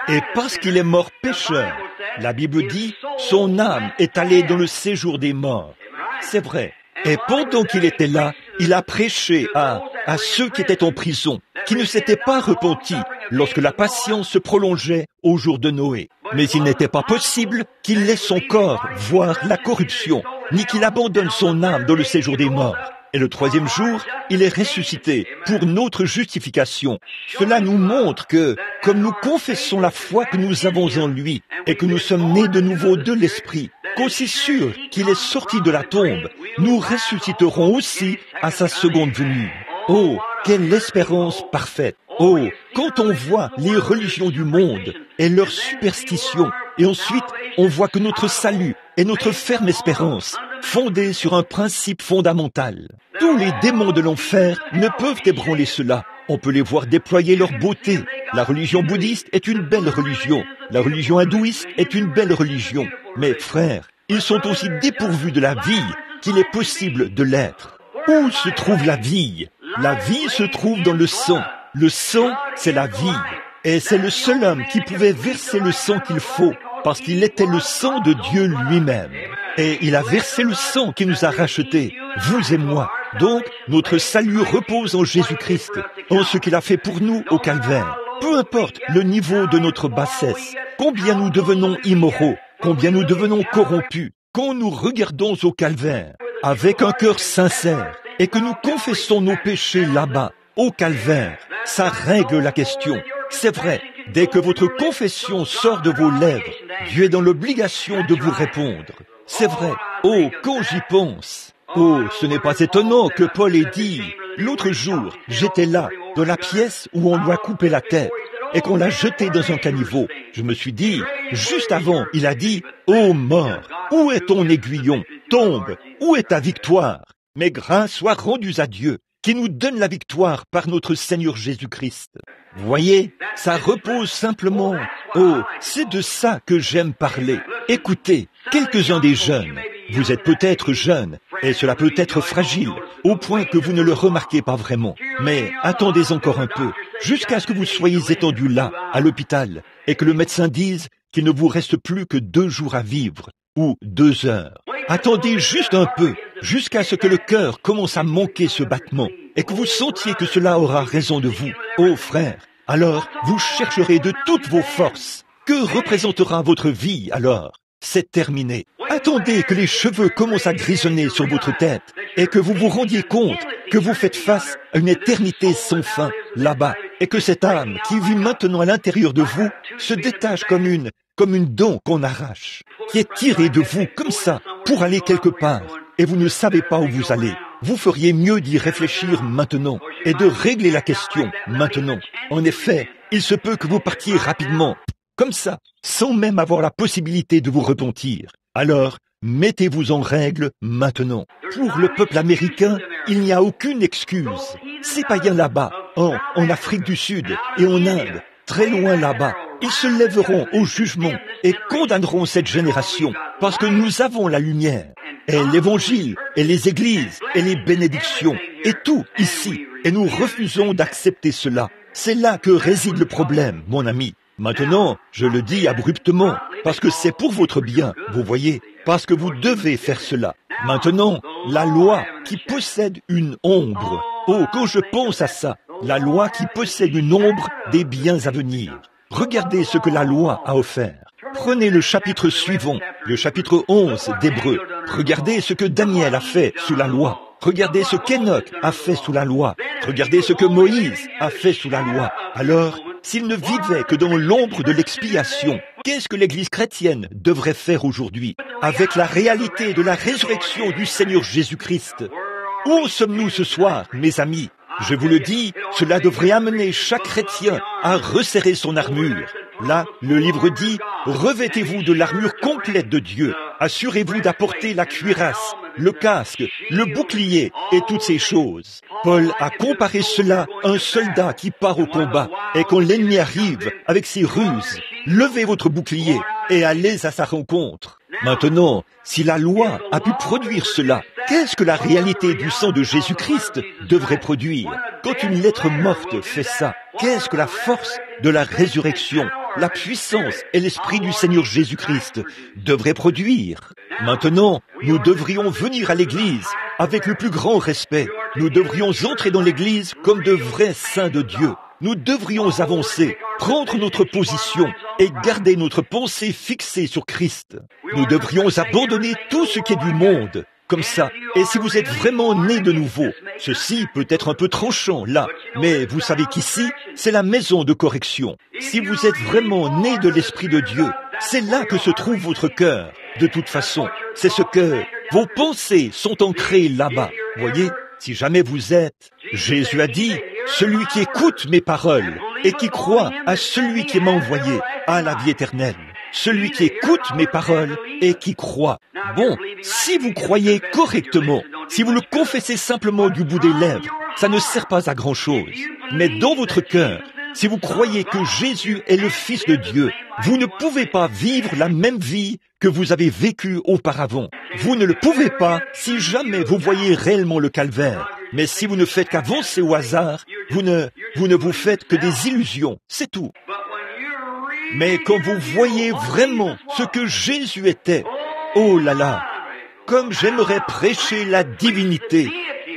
Et parce qu'il est mort pécheur, la Bible dit, son âme est allée dans le séjour des morts. C'est vrai. Et pendant qu'il était là, il a prêché à ceux qui étaient en prison, qui ne s'étaient pas repentis lorsque la patience se prolongeait au jour de Noé. Mais il n'était pas possible qu'il laisse son corps voir la corruption, ni qu'il abandonne son âme dans le séjour des morts. Et le troisième jour, il est ressuscité pour notre justification. Cela nous montre que, comme nous confessons la foi que nous avons en lui, et que nous sommes nés de nouveau de l'Esprit, qu'aussi sûr qu'il est sorti de la tombe, nous ressusciterons aussi à sa seconde venue. Oh, quelle espérance parfaite! Oh, quand on voit les religions du monde et leurs superstitions, et ensuite on voit que notre salut est notre ferme espérance, fondée sur un principe fondamental. Tous les démons de l'enfer ne peuvent ébranler cela. On peut les voir déployer leur beauté. La religion bouddhiste est une belle religion. La religion hindouiste est une belle religion. Mais frères, ils sont aussi dépourvus de la vie qu'il est possible de l'être. Où se trouve la vie? La vie se trouve dans le sang. Le sang, c'est la vie. Et c'est le seul homme qui pouvait verser le sang qu'il faut, parce qu'il était le sang de Dieu lui-même. Et il a versé le sang qui nous a rachetés, vous et moi, Donc, notre salut repose en Jésus-Christ, en ce qu'il a fait pour nous au calvaire. Peu importe le niveau de notre bassesse, combien nous devenons immoraux, combien nous devenons corrompus, quand nous regardons au calvaire, avec un cœur sincère, et que nous confessons nos péchés là-bas, au calvaire, ça règle la question. C'est vrai, dès que votre confession sort de vos lèvres, Dieu est dans l'obligation de vous répondre. C'est vrai. Oh, quand j'y pense. Oh, ce n'est pas étonnant que Paul ait dit, l'autre jour, j'étais là, dans la pièce où on lui a coupé la tête, et qu'on l'a jeté dans un caniveau. Je me suis dit, juste avant, il a dit, ô mort, où est ton aiguillon? Tombe, où est ta victoire? Mais grâce soit rendue à Dieu, qui nous donne la victoire par notre Seigneur Jésus-Christ. Vous voyez, ça repose simplement. Oh, c'est de ça que j'aime parler. Écoutez, quelques-uns des jeunes, vous êtes peut-être jeunes, et cela peut être fragile, au point que vous ne le remarquez pas vraiment. Mais attendez encore un peu, jusqu'à ce que vous soyez étendus là, à l'hôpital, et que le médecin dise qu'il ne vous reste plus que 2 jours à vivre, ou 2 heures. Attendez juste un peu, jusqu'à ce que le cœur commence à manquer ce battement, et que vous sentiez que cela aura raison de vous. Oh frère, alors vous chercherez de toutes vos forces. Que représentera votre vie alors? C'est terminé. Attendez que les cheveux commencent à grisonner sur votre tête, et que vous vous rendiez compte que vous faites face à une éternité sans fin, là-bas, et que cette âme qui vit maintenant à l'intérieur de vous se détache comme une dent qu'on arrache, qui est tirée de vous comme ça, pour aller quelque part, et vous ne savez pas où vous allez. Vous feriez mieux d'y réfléchir maintenant, et de régler la question maintenant. En effet, il se peut que vous partiez rapidement, comme ça, sans même avoir la possibilité de vous repentir. Alors, mettez-vous en règle maintenant. Pour le peuple américain, il n'y a aucune excuse. Ces païens là-bas, en Afrique du Sud et en Inde, très loin là-bas, ils se lèveront au jugement et condamneront cette génération parce que nous avons la lumière et l'évangile et les églises et les bénédictions et tout ici. Et nous refusons d'accepter cela. C'est là que réside le problème, mon ami. Maintenant, je le dis abruptement, parce que c'est pour votre bien, vous voyez, parce que vous devez faire cela. Maintenant, la loi qui possède une ombre. Oh, quand je pense à ça, la loi qui possède une ombre des biens à venir. Regardez ce que la loi a offert. Prenez le chapitre suivant, le chapitre 11 d'Hébreux. Regardez ce que Daniel a fait sous la loi. Regardez ce qu'Enoch a fait sous la loi. Regardez ce que Moïse a fait sous la loi. Alors, s'il ne vivait que dans l'ombre de l'expiation, qu'est-ce que l'Église chrétienne devrait faire aujourd'hui avec la réalité de la résurrection du Seigneur Jésus-Christ? Où sommes-nous ce soir, mes amis? Je vous le dis, cela devrait amener chaque chrétien à resserrer son armure. Là, le livre dit, revêtez-vous de l'armure complète de Dieu. Assurez-vous d'apporter la cuirasse, le casque, le bouclier et toutes ces choses. Paul a comparé cela à un soldat qui part au combat et quand l'ennemi arrive avec ses ruses, levez votre bouclier et allez à sa rencontre. Maintenant, si la loi a pu produire cela, qu'est-ce que la réalité du sang de Jésus-Christ devrait produire? Quand une lettre morte fait ça, qu'est-ce que la force de la résurrection, la puissance et l'esprit du Seigneur Jésus-Christ devraient produire? Maintenant, nous devrions venir à l'Église avec le plus grand respect. Nous devrions entrer dans l'Église comme de vrais saints de Dieu. Nous devrions avancer, prendre notre position et garder notre pensée fixée sur Christ. Nous devrions abandonner tout ce qui est du monde, comme ça. Et si vous êtes vraiment né de nouveau, ceci peut être un peu tranchant là, mais vous savez qu'ici, c'est la maison de correction. Si vous êtes vraiment né de l'Esprit de Dieu, c'est là que se trouve votre cœur. De toute façon, c'est ce que vos pensées sont ancrées là-bas. Voyez, si jamais vous êtes, Jésus a dit, celui qui écoute mes paroles et qui croit à celui qui m'a envoyé a la vie éternelle. Celui qui écoute mes paroles et qui croit. Bon, si vous croyez correctement, si vous le confessez simplement du bout des lèvres, ça ne sert pas à grand-chose. Mais dans votre cœur, si vous croyez que Jésus est le Fils de Dieu, vous ne pouvez pas vivre la même vie que vous avez vécue auparavant. Vous ne le pouvez pas si jamais vous voyez réellement le calvaire. Mais si vous ne faites qu'avancer au hasard, vous ne vous faites que des illusions, c'est tout. Mais quand vous voyez vraiment ce que Jésus était, oh là là, comme j'aimerais prêcher la divinité,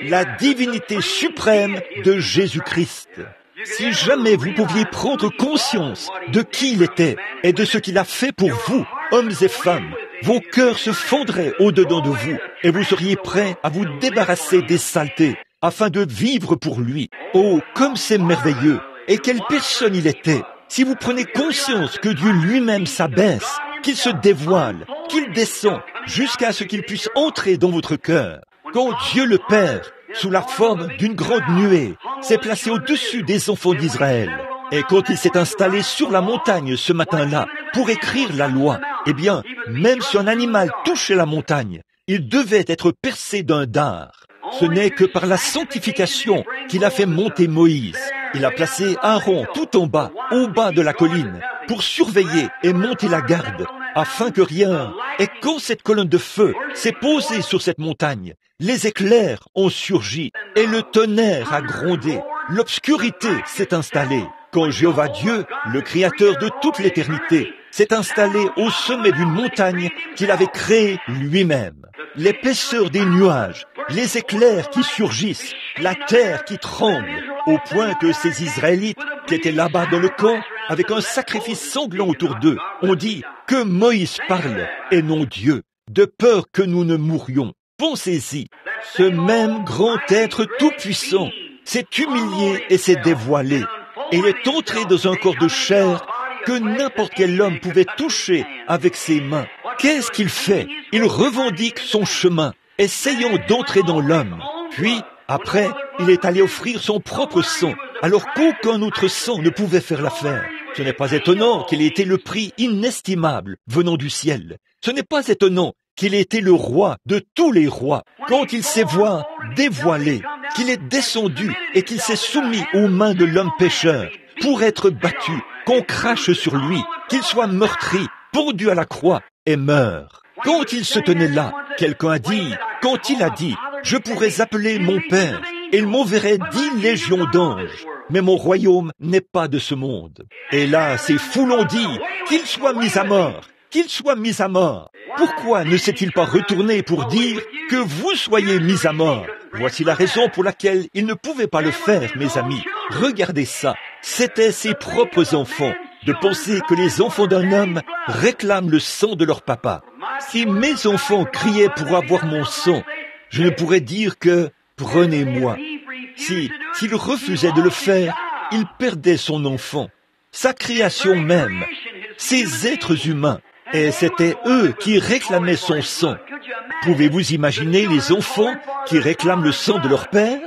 la divinité suprême de Jésus-Christ. Si jamais vous pouviez prendre conscience de qui il était et de ce qu'il a fait pour vous, hommes et femmes, vos cœurs se fondraient au-dedans de vous et vous seriez prêts à vous débarrasser des saletés afin de vivre pour lui. Oh, comme c'est merveilleux! Et quelle personne il était! Si vous prenez conscience que Dieu lui-même s'abaisse, qu'il se dévoile, qu'il descend jusqu'à ce qu'il puisse entrer dans votre cœur, quand Dieu le Père, sous la forme d'une grande nuée, s'est placé au-dessus des enfants d'Israël, et quand il s'est installé sur la montagne ce matin-là pour écrire la loi, eh bien, même si un animal touchait la montagne, il devait être percé d'un dard. Ce n'est que par la sanctification qu'il a fait monter Moïse. Il a placé Aaron tout en bas, au bas de la colline, pour surveiller et monter la garde, afin que rien... Et quand cette colonne de feu s'est posée sur cette montagne, les éclairs ont surgi et le tonnerre a grondé. L'obscurité s'est installée. Quand Jéhovah Dieu, le Créateur de toute l'éternité, s'est installé au sommet d'une montagne qu'il avait créée lui-même. L'épaisseur des nuages, les éclairs qui surgissent, la terre qui tremble, au point que ces Israélites qui étaient là-bas dans le camp, avec un sacrifice sanglant autour d'eux, ont dit que Moïse parle et non Dieu, de peur que nous ne mourions. Pensez-y, ce même grand être tout-puissant s'est humilié et s'est dévoilé. Et il est entré dans un corps de chair que n'importe quel homme pouvait toucher avec ses mains. Qu'est-ce qu'il fait? Il revendique son chemin, essayant d'entrer dans l'homme. Puis, après, il est allé offrir son propre sang, alors qu'aucun autre sang ne pouvait faire l'affaire. Ce n'est pas étonnant qu'il ait été le prix inestimable venant du ciel. Ce n'est pas étonnant qu'il ait été le roi de tous les rois, quand il s'est voir dévoilé, qu'il est descendu et qu'il s'est soumis aux mains de l'homme pécheur pour être battu, qu'on crache sur lui, qu'il soit meurtri, pendu à la croix et meurt. Quand il se tenait là, quelqu'un a dit, quand il a dit, je pourrais appeler mon Père, et il m'enverrait 10 légions d'anges, mais mon royaume n'est pas de ce monde. Et là, ces foules ont dit, qu'il soit mis à mort, qu'il soit mis à mort. Pourquoi ne s'est-il pas retourné pour dire que vous soyez mis à mort? Voici la raison pour laquelle il ne pouvait pas le faire, mes amis. Regardez ça. C'étaient ses propres enfants. De penser que les enfants d'un homme réclament le sang de leur papa. Si mes enfants criaient pour avoir mon sang, je ne pourrais dire que « prenez-moi ». S'il refusait de le faire, il perdait son enfant, sa création même, ces êtres humains. Et c'était eux qui réclamaient son sang. Pouvez-vous imaginer les enfants qui réclament le sang de leur père?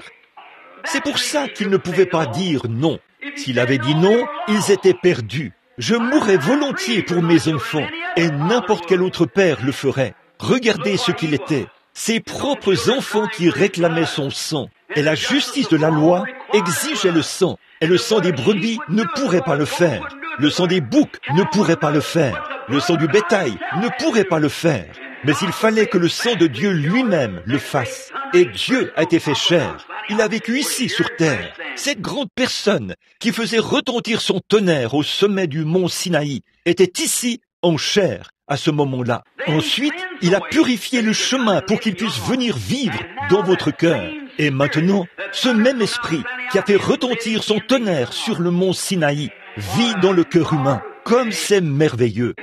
C'est pour ça qu'ils ne pouvaient pas dire non. S'il avait dit non, ils étaient perdus. Je mourrais volontiers pour mes enfants, et n'importe quel autre père le ferait. Regardez ce qu'il était. Ses propres enfants qui réclamaient son sang. Et la justice de la loi exigeait le sang. Et le sang des brebis ne pourrait pas le faire. Le sang des boucs ne pourrait pas le faire. Le sang du bétail ne pourrait pas le faire. Mais il fallait que le sang de Dieu lui-même le fasse. Et Dieu a été fait chair. Il a vécu ici sur terre. Cette grande personne qui faisait retentir son tonnerre au sommet du mont Sinaï était ici en chair à ce moment-là. Ensuite, il a purifié le chemin pour qu'il puisse venir vivre dans votre cœur. Et maintenant, ce même esprit qui a fait retentir son tonnerre sur le mont Sinaï vit dans le cœur humain. Comme c'est merveilleux.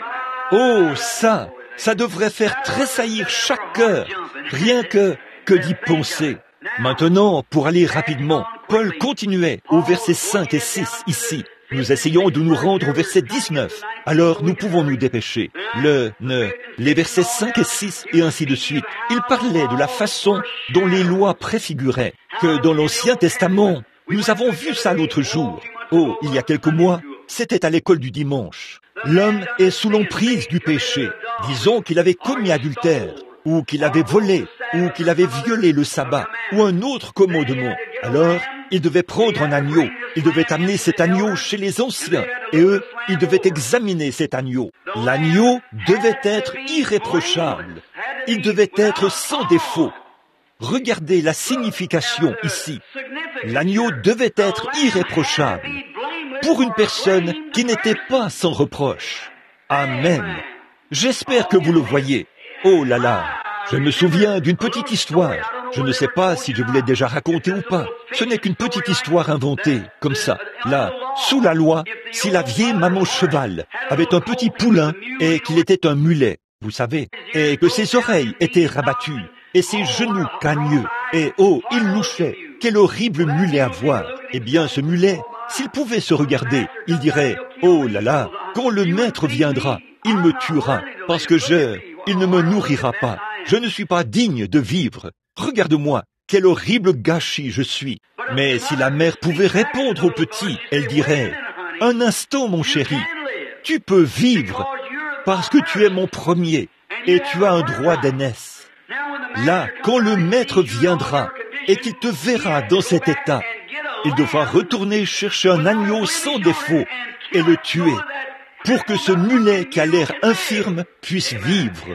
Oh, ça devrait faire tressaillir chaque cœur, rien que d'y penser. Maintenant, pour aller rapidement, Paul continuait au verset 5 et 6 ici. Nous essayons de nous rendre au verset 19. Alors, nous pouvons nous dépêcher. Les versets 5 et 6 et ainsi de suite. Il parlait de la façon dont les lois préfiguraient, que dans l'Ancien Testament, nous avons vu ça l'autre jour. Oh, il y a quelques mois, c'était à l'école du dimanche. L'homme est sous l'emprise du péché. Disons qu'il avait commis adultère, ou qu'il avait volé, ou qu'il avait violé le sabbat, ou un autre commandement. Alors, il devait prendre un agneau. Il devait amener cet agneau chez les anciens. Et eux, ils devaient examiner cet agneau. L'agneau devait être irréprochable. Il devait être sans défaut. Regardez la signification ici. L'agneau devait être irréprochable pour une personne qui n'était pas sans reproche. Amen. J'espère que vous le voyez. Oh là là, je me souviens d'une petite histoire. Je ne sais pas si je vous l'ai déjà raconté ou pas. Ce n'est qu'une petite histoire inventée, comme ça. Là, sous la loi, si la vieille maman cheval avait un petit poulain et qu'il était un mulet, vous savez, et que ses oreilles étaient rabattues, et ses genoux cagneux, et oh, il louchait, quel horrible mulet à voir. Eh bien, ce mulet, s'il pouvait se regarder, il dirait, oh là là, quand le maître viendra, il me tuera, parce que il ne me nourrira pas. Je ne suis pas digne de vivre. Regarde-moi, quel horrible gâchis je suis. Mais si la mère pouvait répondre au petit, elle dirait, un instant, mon chéri, tu peux vivre, parce que tu es mon premier, et tu as un droit d'aînesse. Là, quand le maître viendra, et qu'il te verra dans cet état, il devra retourner chercher un agneau sans défaut, et le tuer, pour que ce mulet qui a l'air infirme puisse vivre.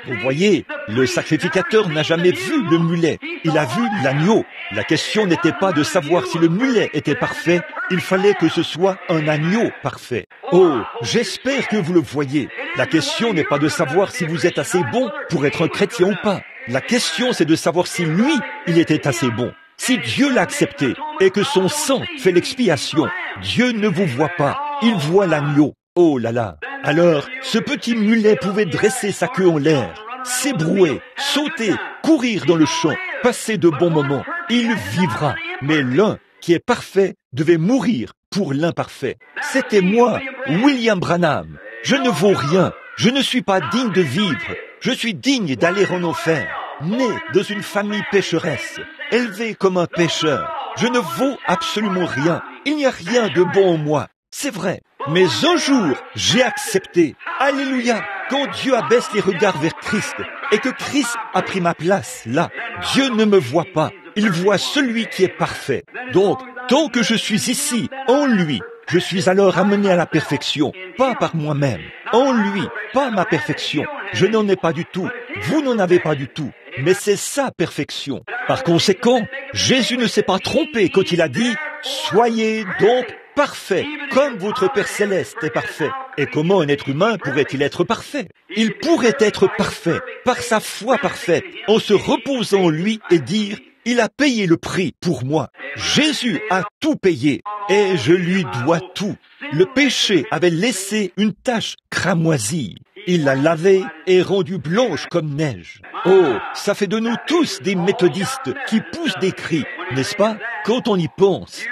Vous voyez, le sacrificateur n'a jamais vu le mulet, il a vu l'agneau. La question n'était pas de savoir si le mulet était parfait, il fallait que ce soit un agneau parfait. Oh, j'espère que vous le voyez. La question n'est pas de savoir si vous êtes assez bon pour être un chrétien ou pas. La question, c'est de savoir si lui, il était assez bon. Si Dieu l'a accepté et que son sang fait l'expiation, Dieu ne vous voit pas, il voit l'agneau. Oh là là! Alors, ce petit mulet pouvait dresser sa queue en l'air, s'ébrouer, sauter, courir dans le champ, passer de bons moments. Il vivra. Mais l'un qui est parfait devait mourir pour l'imparfait. C'était moi, William Branham. Je ne vaux rien. Je ne suis pas digne de vivre. Je suis digne d'aller en enfer. Né dans une famille pécheresse, élevé comme un pécheur. Je ne vaux absolument rien. Il n'y a rien de bon en moi. C'est vrai. Mais un jour, j'ai accepté. Alléluia. Quand Dieu abaisse les regards vers Christ et que Christ a pris ma place là, Dieu ne me voit pas. Il voit celui qui est parfait. Donc, tant que je suis ici, en lui, je suis alors amené à la perfection, pas par moi-même. En lui, pas ma perfection. Je n'en ai pas du tout. Vous n'en avez pas du tout. Mais c'est sa perfection. Par conséquent, Jésus ne s'est pas trompé quand il a dit « Soyez donc parfait, comme votre Père Céleste est parfait. » Et comment un être humain pourrait-il être parfait? Il pourrait être parfait par sa foi parfaite, en se reposant en lui et dire « Il a payé le prix pour moi. Jésus a tout payé et je lui dois tout. » Le péché avait laissé une tache cramoisie. Il l'a lavée et rendue blanche comme neige. Oh, ça fait de nous tous des méthodistes qui poussent des cris, n'est-ce pas? Quand on y pense,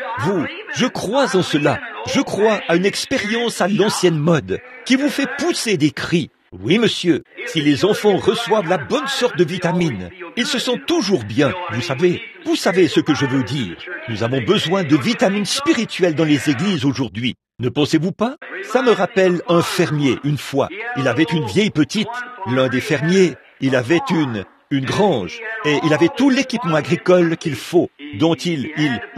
je crois en cela. Je crois à une expérience à l'ancienne mode qui vous fait pousser des cris. Oui, monsieur, si les enfants reçoivent la bonne sorte de vitamines, ils se sentent toujours bien, vous savez ce que je veux dire. Nous avons besoin de vitamines spirituelles dans les églises aujourd'hui. Ne pensez-vous pas? Ça me rappelle un fermier, une fois. Il avait une vieille petite. L'un des fermiers, il avait une grange, et il avait tout l'équipement agricole qu'il faut, dont il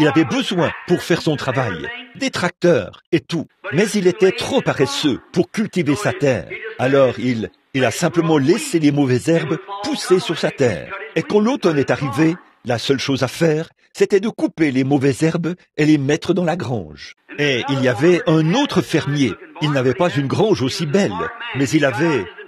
avait besoin pour faire son travail. Des tracteurs et tout. Mais il était trop paresseux pour cultiver sa terre. Alors il a simplement laissé les mauvaises herbes pousser sur sa terre. Et quand l'automne est arrivé, la seule chose à faire, c'était de couper les mauvaises herbes et les mettre dans la grange. Et il y avait un autre fermier. Il n'avait pas une grange aussi belle, mais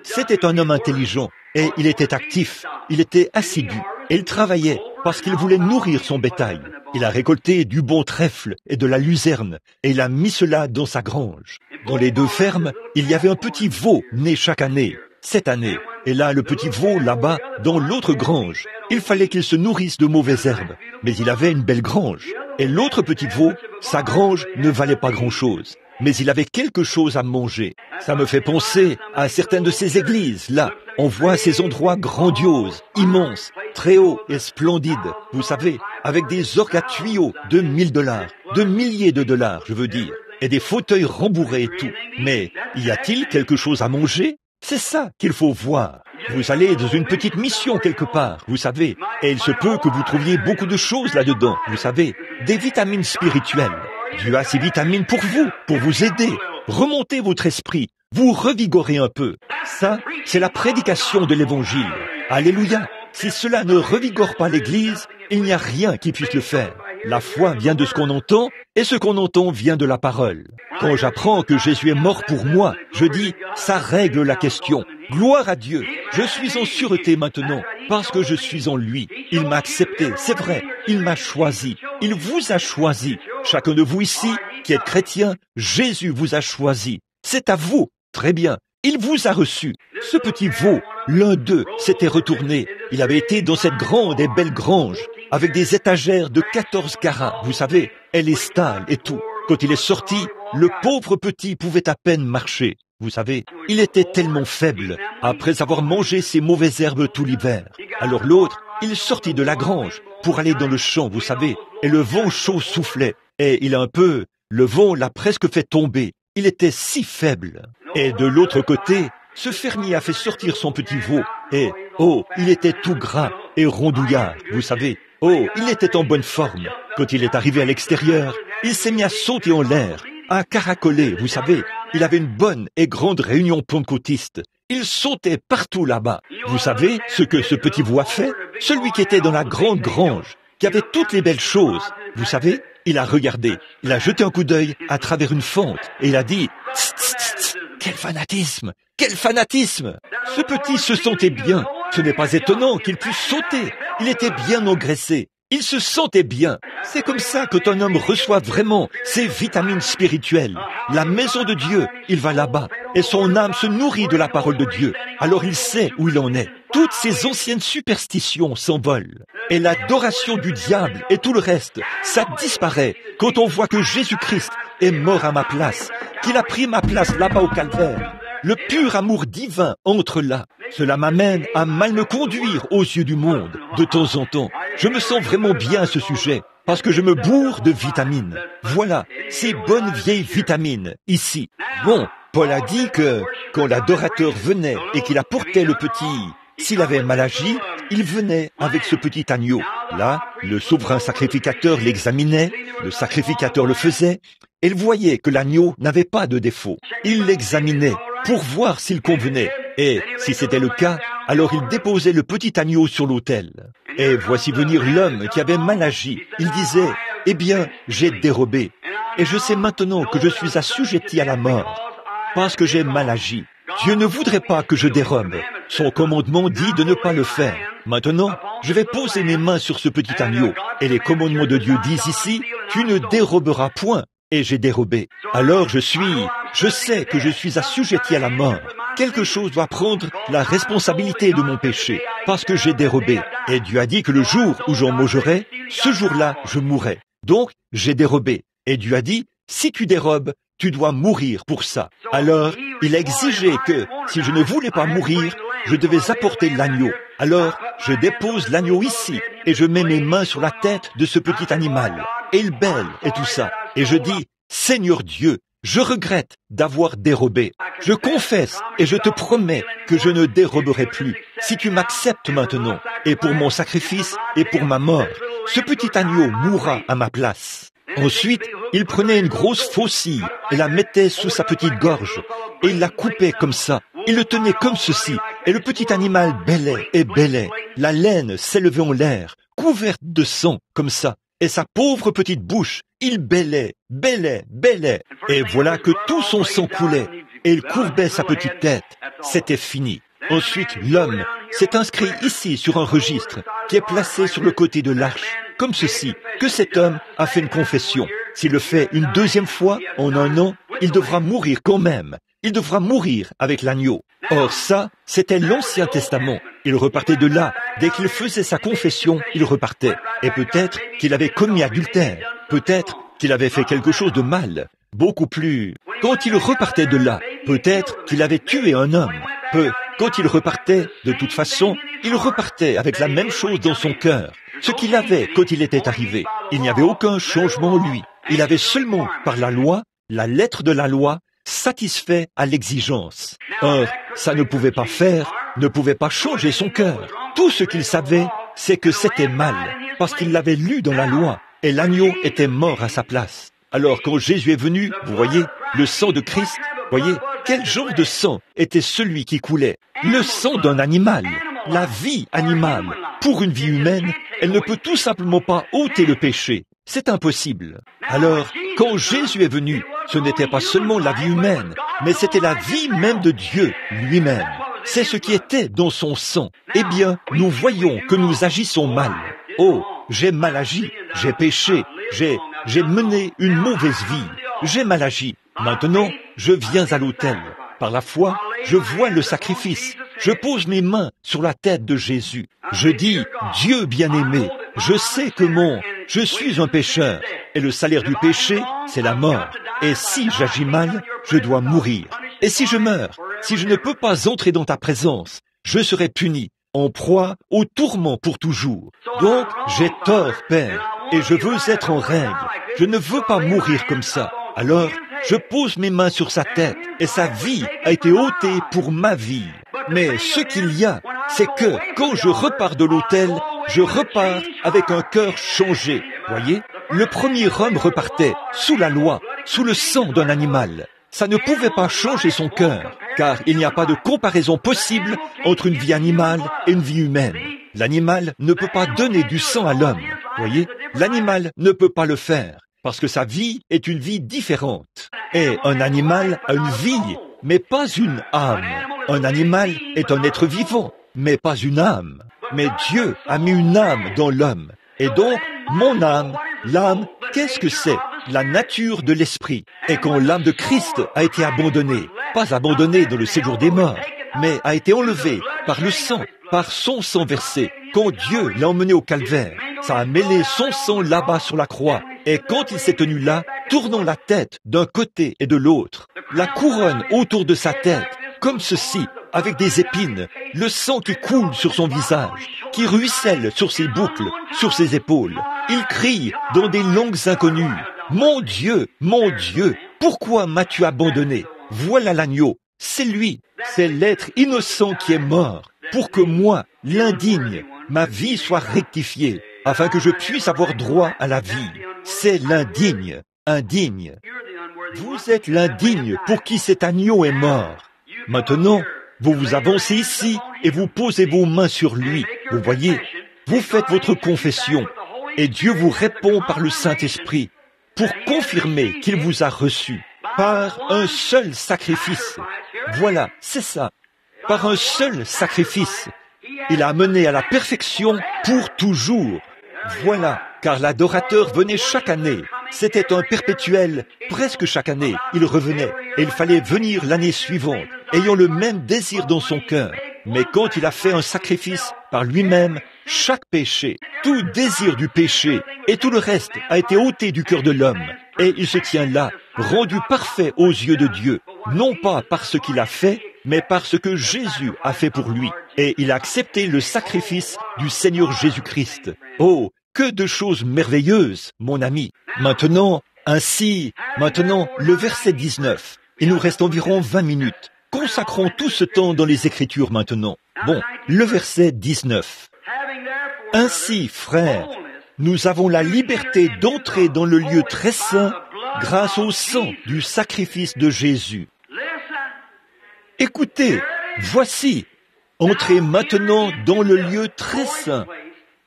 c'était un homme intelligent et il était actif, il était assidu et il travaillait parce qu'il voulait nourrir son bétail. Il a récolté du bon trèfle et de la luzerne et il a mis cela dans sa grange. Dans les deux fermes, il y avait un petit veau né chaque année. Cette année, et là le petit veau là-bas dans l'autre grange. Il fallait qu'il se nourrisse de mauvaises herbes, mais il avait une belle grange. Et l'autre petit veau, sa grange ne valait pas grand-chose, mais il avait quelque chose à manger. Ça me fait penser à certaines de ces églises, là. On voit ces endroits grandioses, immenses, très hauts et splendides, vous savez, avec des orgues à tuyaux de $1000, de milliers de dollars, je veux dire, et des fauteuils rembourrés et tout. Mais y a-t-il quelque chose à manger? C'est ça qu'il faut voir. Vous allez dans une petite mission quelque part, vous savez, et il se peut que vous trouviez beaucoup de choses là-dedans, vous savez, des vitamines spirituelles. Dieu a ces vitamines pour vous aider. Remontez votre esprit, vous revigorez un peu. Ça, c'est la prédication de l'Évangile. Alléluia. Si cela ne revigore pas l'Église, il n'y a rien qui puisse le faire. La foi vient de ce qu'on entend, et ce qu'on entend vient de la parole. Quand j'apprends que Jésus est mort pour moi, je dis, ça règle la question. Gloire à Dieu. Je suis en sûreté maintenant parce que je suis en lui. Il m'a accepté, c'est vrai. Il m'a choisi. Il vous a choisi. Chacun de vous ici qui êtes chrétien, Jésus vous a choisi. C'est à vous. Très bien. Il vous a reçu. Ce petit veau, l'un d'eux, s'était retourné. Il avait été dans cette grande et belle grange avec des étagères de 14 carats. Vous savez, elle est stale et tout. Quand il est sorti, le pauvre petit pouvait à peine marcher. Vous savez, il était tellement faible, après avoir mangé ces mauvaises herbes tout l'hiver. Alors l'autre, il sortit de la grange pour aller dans le champ, vous savez, et le vent chaud soufflait, et le vent l'a presque fait tomber. Il était si faible. Et de l'autre côté, ce fermier a fait sortir son petit veau, et, il était tout gras et rondouillard, vous savez. Il était en bonne forme. Quand il est arrivé à l'extérieur, il s'est mis à sauter en l'air, à caracoler, vous savez. Il avait une bonne et grande réunion pentecôtiste. Il sautait partout là-bas. Vous savez ce que ce petit veau a fait? Celui qui était dans la grande grange, qui avait toutes les belles choses. Vous savez, il a regardé, il a jeté un coup d'œil à travers une fente, et il a dit « Tss, tss, tss, tss, quel fanatisme! Quel fanatisme !» Ce petit se sentait bien. Ce n'est pas étonnant qu'il puisse sauter. Il était bien engraissé. Il se sentait bien. C'est comme ça que quand un homme reçoit vraiment ses vitamines spirituelles. La maison de Dieu, il va là-bas, et son âme se nourrit de la parole de Dieu. Alors il sait où il en est. Toutes ces anciennes superstitions s'envolent. Et l'adoration du diable et tout le reste, ça disparaît quand on voit que Jésus-Christ est mort à ma place, qu'il a pris ma place là-bas au calvaire. Le pur amour divin entre là. Cela m'amène à mal me conduire aux yeux du monde, de temps en temps. Je me sens vraiment bien à ce sujet, parce que je me bourre de vitamines. Voilà, ces bonnes vieilles vitamines, ici. Bon, Paul a dit que, quand l'adorateur venait et qu'il apportait le petit, s'il avait mal agi, il venait avec ce petit agneau. Là, le souverain sacrificateur l'examinait, le sacrificateur le faisait, et il voyait que l'agneau n'avait pas de défaut. Il l'examinait pour voir s'il convenait. Et si c'était le cas, alors il déposait le petit agneau sur l'autel. Et voici venir l'homme qui avait mal agi. Il disait, « Eh bien, j'ai dérobé. Et je sais maintenant que je suis assujetti à la mort, parce que j'ai mal agi. Dieu ne voudrait pas que je dérobe. Son commandement dit de ne pas le faire. Maintenant, je vais poser mes mains sur ce petit agneau. Et les commandements de Dieu disent ici, « Tu ne déroberas point. » Et j'ai dérobé. Alors je sais que je suis assujetti à la mort. Quelque chose doit prendre la responsabilité de mon péché, parce que j'ai dérobé. Et Dieu a dit que le jour où j'en mangerai, ce jour-là, je mourrai. Donc, j'ai dérobé. Et Dieu a dit, si tu dérobes, tu dois mourir pour ça. Alors, il a exigé que, si je ne voulais pas mourir, je devais apporter l'agneau. Alors, je dépose l'agneau ici, et je mets mes mains sur la tête de ce petit animal. Et il bêle, et tout ça. Et je dis, Seigneur Dieu, je regrette d'avoir dérobé. Je confesse et je te promets que je ne déroberai plus. Si tu m'acceptes maintenant, et pour mon sacrifice et pour ma mort, ce petit agneau mourra à ma place. Ensuite, il prenait une grosse faucille et la mettait sous sa petite gorge, et il la coupait comme ça. Il le tenait comme ceci, et le petit animal bêlait et bêlait. La laine s'élevait en l'air, couverte de sang, comme ça. Et sa pauvre petite bouche, il bêlait, bêlait, bêlait. Et voilà que tout son sang coulait, et il courbait sa petite tête. C'était fini. Ensuite, l'homme s'est inscrit ici sur un registre qui est placé sur le côté de l'arche, comme ceci, que cet homme a fait une confession. S'il le fait une deuxième fois en un an, il devra mourir quand même. Il devra mourir avec l'agneau. Or ça, c'était l'Ancien Testament. Il repartait de là. Dès qu'il faisait sa confession, il repartait. Et peut-être qu'il avait commis adultère. Peut-être qu'il avait fait quelque chose de mal. Beaucoup plus. Quand il repartait de là, peut-être qu'il avait tué un homme. Quand il repartait, de toute façon, il repartait avec la même chose dans son cœur. Ce qu'il avait quand il était arrivé. Il n'y avait aucun changement en lui. Il avait seulement, par la loi, la lettre de la loi, satisfait à l'exigence. Or, ça ne pouvait pas faire, ne pouvait pas changer son cœur. Tout ce qu'il savait, c'est que c'était mal, parce qu'il l'avait lu dans la loi, et l'agneau était mort à sa place. Alors quand Jésus est venu, vous voyez, le sang de Christ, voyez, quel genre de sang était celui qui coulait? Le sang d'un animal, la vie animale. Pour une vie humaine, elle ne peut tout simplement pas ôter le péché. C'est impossible. Alors, quand Jésus est venu, ce n'était pas seulement la vie humaine, mais c'était la vie même de Dieu lui-même. c'est ce qui était dans son sang. Eh bien, nous voyons que nous agissons mal. Oh, j'ai mal agi, j'ai péché, j'ai mené une mauvaise vie, j'ai mal agi. Maintenant, je viens à l'autel. Par la foi, je vois le sacrifice. Je pose mes mains sur la tête de Jésus. Je dis, Dieu bien-aimé, je sais que je suis un pécheur, et le salaire du péché, c'est la mort. Et si j'agis mal, je dois mourir. Et si je meurs, si je ne peux pas entrer dans ta présence, je serai puni, en proie au tourment pour toujours. Donc, j'ai tort, Père, et je veux être en règle. Je ne veux pas mourir comme ça. Alors, je pose mes mains sur sa tête, et sa vie a été ôtée pour ma vie. Mais ce qu'il y a, c'est que quand je repars de l'autel, je repars avec un cœur changé. Voyez, le premier homme repartait sous la loi, sous le sang d'un animal. Ça ne pouvait pas changer son cœur, car il n'y a pas de comparaison possible entre une vie animale et une vie humaine. L'animal ne peut pas donner du sang à l'homme. Voyez, l'animal ne peut pas le faire, parce que sa vie est une vie différente. Et un animal a une vie, mais pas une âme. Un animal est un être vivant, mais pas une âme. Mais Dieu a mis une âme dans l'homme. Et donc, mon âme, l'âme, qu'est-ce que c'est? La nature de l'esprit. Et quand l'âme de Christ a été abandonnée, pas abandonnée dans le séjour des morts, mais a été enlevée par le sang, par son sang versé, quand Dieu l'a emmené au calvaire, ça a mêlé son sang là-bas sur la croix. Et quand il s'est tenu là, tournant la tête d'un côté et de l'autre, la couronne autour de sa tête, comme ceci, avec des épines, le sang qui coule sur son visage, qui ruisselle sur ses boucles, sur ses épaules. Il crie dans des langues inconnues, « Mon Dieu, pourquoi m'as-tu abandonné? Voilà l'agneau, c'est lui, c'est l'être innocent qui est mort, pour que moi, l'indigne, ma vie soit rectifiée, afin que je puisse avoir droit à la vie. C'est l'indigne, indigne. Vous êtes l'indigne pour qui cet agneau est mort. Maintenant, vous vous avancez ici et vous posez vos mains sur lui. Vous voyez, vous faites votre confession et Dieu vous répond par le Saint-Esprit pour confirmer qu'il vous a reçu par un seul sacrifice. Voilà, c'est ça. Par un seul sacrifice. Il a amené à la perfection pour toujours. Voilà, car l'adorateur venait chaque année. C'était un perpétuel, presque chaque année. Il revenait, et il fallait venir l'année suivante, ayant le même désir dans son cœur. Mais quand il a fait un sacrifice par lui-même, chaque péché, tout désir du péché et tout le reste a été ôté du cœur de l'homme. Et il se tient là, rendu parfait aux yeux de Dieu, non pas par ce qu'il a fait, mais par ce que Jésus a fait pour lui. Et il a accepté le sacrifice du Seigneur Jésus-Christ. Oh, que de choses merveilleuses, mon ami. Maintenant, le verset 19. Il nous reste environ 20 minutes. Consacrons tout ce temps dans les Écritures maintenant. Bon, le verset 19. Ainsi, frères, nous avons la liberté d'entrer dans le lieu très saint grâce au sang du sacrifice de Jésus. Écoutez, voici, entrez maintenant dans le lieu très saint.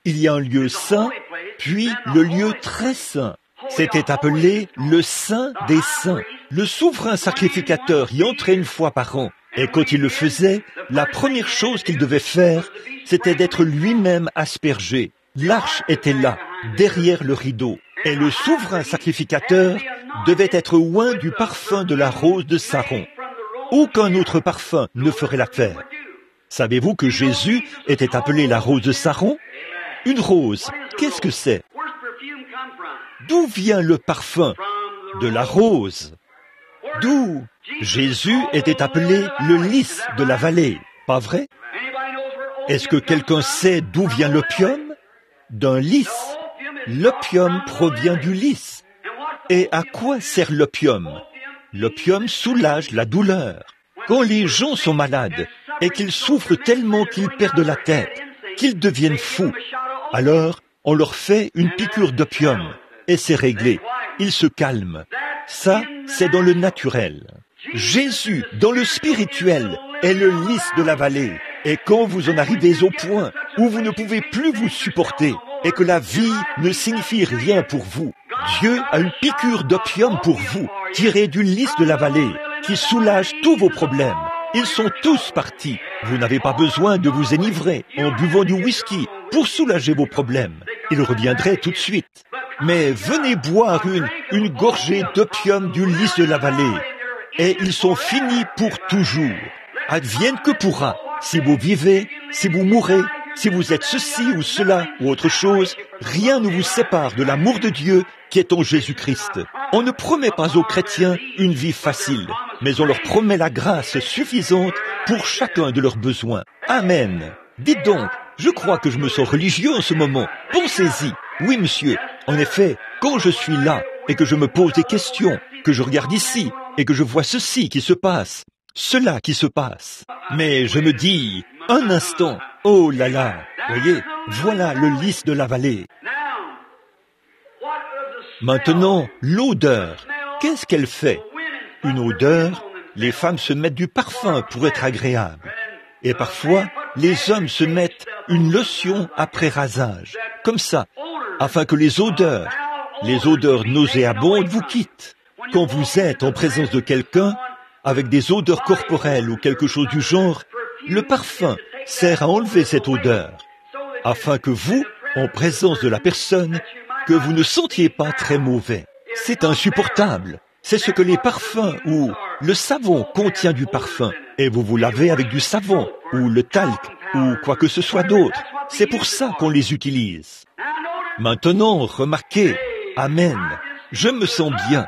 Il y a un lieu saint, puis le lieu très saint. C'était appelé le Saint des Saints. Le souverain sacrificateur y entrait une fois par an. Et quand il le faisait, la première chose qu'il devait faire, c'était d'être lui-même aspergé. L'arche était là, derrière le rideau. Et le souverain sacrificateur devait être oint du parfum de la rose de Saron. Aucun autre parfum ne ferait l'affaire. Savez-vous que Jésus était appelé la rose de Saron? Une rose, qu'est-ce que c'est? D'où vient le parfum? De la rose. D'où? Jésus était appelé le lys de la vallée, pas vrai? Est-ce que quelqu'un sait d'où vient l'opium? D'un lys. L'opium provient du lys. Et à quoi sert l'opium? L'opium soulage la douleur. Quand les gens sont malades et qu'ils souffrent tellement qu'ils perdent la tête, qu'ils deviennent fous, alors on leur fait une piqûre d'opium et c'est réglé. Ils se calment. Ça, c'est dans le naturel. Jésus, dans le spirituel, est le lys de la vallée. Et quand vous en arrivez au point où vous ne pouvez plus vous supporter et que la vie ne signifie rien pour vous, Dieu a une piqûre d'opium pour vous, tirée du lys de la vallée, qui soulage tous vos problèmes. Ils sont tous partis. Vous n'avez pas besoin de vous enivrer en buvant du whisky pour soulager vos problèmes. Ils reviendraient tout de suite. Mais venez boire une gorgée d'opium du lys de la vallée. Et ils sont finis pour toujours. Advienne que pourra. Si vous vivez, si vous mourrez, si vous êtes ceci ou cela ou autre chose, rien ne vous sépare de l'amour de Dieu qui est en Jésus-Christ. On ne promet pas aux chrétiens une vie facile, mais on leur promet la grâce suffisante pour chacun de leurs besoins. Amen. Dites donc, je crois que je me sens religieux en ce moment. Pensez-y. Oui, monsieur. En effet, quand je suis là et que je me pose des questions, que je regarde ici et que je vois ceci qui se passe, cela qui se passe. Mais je me dis, un instant, oh là là, voyez, voilà le lys de la vallée. Maintenant, l'odeur, qu'est-ce qu'elle fait? Une odeur, les femmes se mettent du parfum pour être agréables. Et parfois, les hommes se mettent une lotion après rasage, comme ça, afin que les odeurs nauséabondes vous quittent. Quand vous êtes en présence de quelqu'un, avec des odeurs corporelles ou quelque chose du genre, le parfum sert à enlever cette odeur, afin que vous, en présence de la personne, que vous ne sentiez pas très mauvais. C'est insupportable. C'est ce que les parfums ou le savon contient du parfum. Et vous vous lavez avec du savon ou le talc ou quoi que ce soit d'autre. C'est pour ça qu'on les utilise. Maintenant, remarquez, Amen, je me sens bien.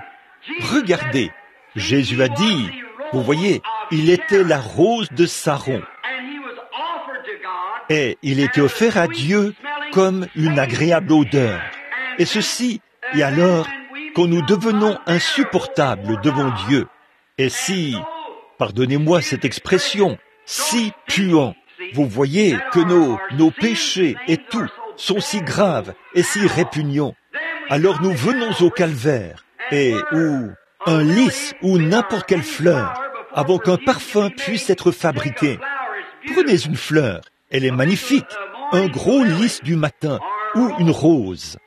Regardez, Jésus a dit, vous voyez, il était la rose de Saron. Et il était offert à Dieu comme une agréable odeur. Et ceci, et alors, quand nous devenons insupportables devant Dieu, et si, pardonnez-moi cette expression, si puants, vous voyez que nos péchés et tout sont si graves et si répugnants, alors nous venons au calvaire, et où un lys ou n'importe quelle fleur, avant qu'un parfum puisse être fabriqué. Prenez une fleur, elle est magnifique, un gros lys du matin, ou une rose.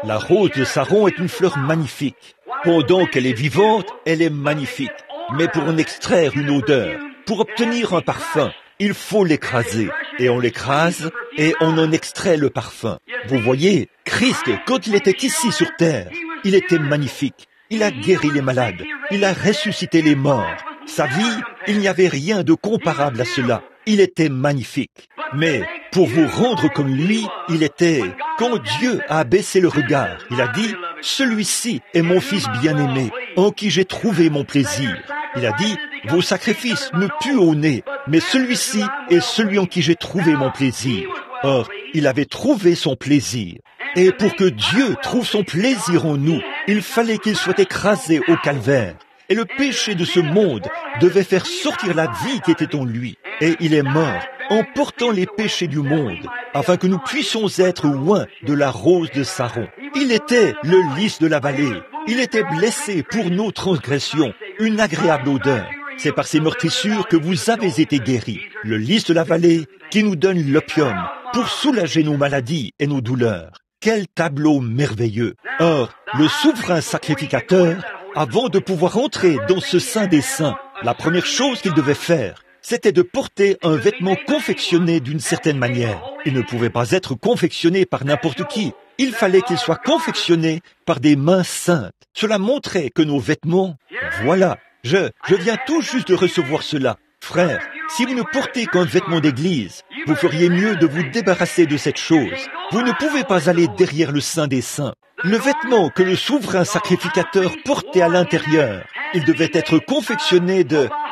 La rose de Saron est une fleur magnifique. Pendant qu'elle est vivante, elle est magnifique. Mais pour en extraire une odeur, pour obtenir un parfum, il faut l'écraser. Et on l'écrase et on en extrait le parfum. Vous voyez, Christ, quand il était ici sur terre, il était magnifique. Il a guéri les malades. Il a ressuscité les morts. Sa vie, il n'y avait rien de comparable à cela. Il était magnifique. Mais pour vous rendre comme lui, il était... Quand Dieu a baissé le regard, il a dit, « Celui-ci est mon fils bien-aimé, en qui j'ai trouvé mon plaisir. » Il a dit, « Vos sacrifices me puent au nez, mais celui-ci est celui en qui j'ai trouvé mon plaisir. » Or, il avait trouvé son plaisir. Et pour que Dieu trouve son plaisir en nous, il fallait qu'il soit écrasé au calvaire. Et le péché de ce monde devait faire sortir la vie qui était en lui. Et il est mort en portant les péchés du monde, afin que nous puissions être loin de la rose de Saron. Il était le lys de la vallée. Il était blessé pour nos transgressions, une agréable odeur. C'est par ces meurtrissures que vous avez été guéris. Le lys de la vallée qui nous donne l'opium pour soulager nos maladies et nos douleurs. Quel tableau merveilleux! Or, le souverain sacrificateur, avant de pouvoir entrer dans ce Saint des Saints, la première chose qu'il devait faire, c'était de porter un vêtement confectionné d'une certaine manière. Il ne pouvait pas être confectionné par n'importe qui. Il fallait qu'il soit confectionné par des mains saintes. Cela montrait que nos vêtements... Voilà, je viens tout juste de recevoir cela. Frère, si vous ne portez qu'un vêtement d'église, vous feriez mieux de vous débarrasser de cette chose. Vous ne pouvez pas aller derrière le Saint des Saints. Le vêtement que le souverain sacrificateur portait à l'intérieur, il devait être confectionné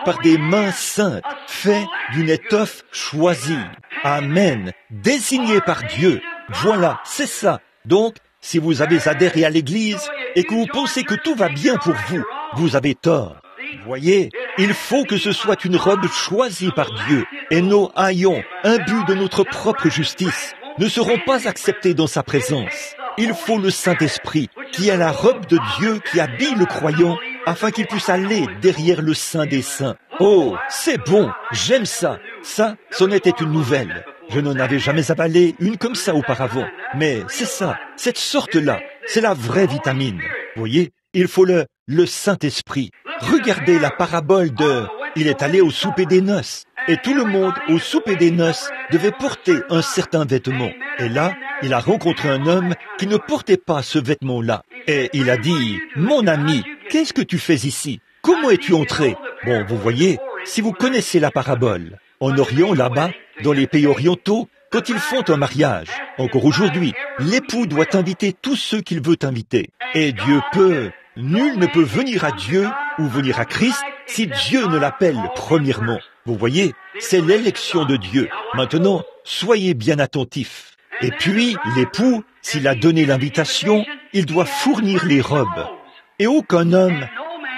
par des mains saintes, fait d'une étoffe choisie. Amen. Désigné par Dieu. Voilà, c'est ça. Donc, si vous avez adhéré à l'église et que vous pensez que tout va bien pour vous, vous avez tort. Voyez, il faut que ce soit une robe choisie par Dieu, et nos haillons, imbus de notre propre justice, ne seront pas acceptés dans sa présence. Il faut le Saint-Esprit, qui est la robe de Dieu qui habille le croyant, afin qu'il puisse aller derrière le Saint des Saints. Oh, c'est bon, j'aime ça. Ça, c'en était une nouvelle. Je n'en avais jamais avalé une comme ça auparavant. Mais c'est ça, cette sorte-là, c'est la vraie vitamine. Voyez, il faut le Saint-Esprit. Regardez la parabole il est allé au souper des noces. Et tout le monde au souper des noces devait porter un certain vêtement. Et là, il a rencontré un homme qui ne portait pas ce vêtement-là. Et il a dit, « Mon ami, qu'est-ce que tu fais ici? Comment es-tu entré ?» Bon, vous voyez, si vous connaissez la parabole, en Orient, là-bas, dans les pays orientaux, quand ils font un mariage, encore aujourd'hui, l'époux doit inviter tous ceux qu'il veut inviter. Et Dieu peut, nul ne peut venir à Dieu ou venir à Christ si Dieu ne l'appelle premièrement. Vous voyez, c'est l'élection de Dieu. Maintenant, soyez bien attentifs. Et puis, l'époux, s'il a donné l'invitation, il doit fournir les robes. Et aucun homme,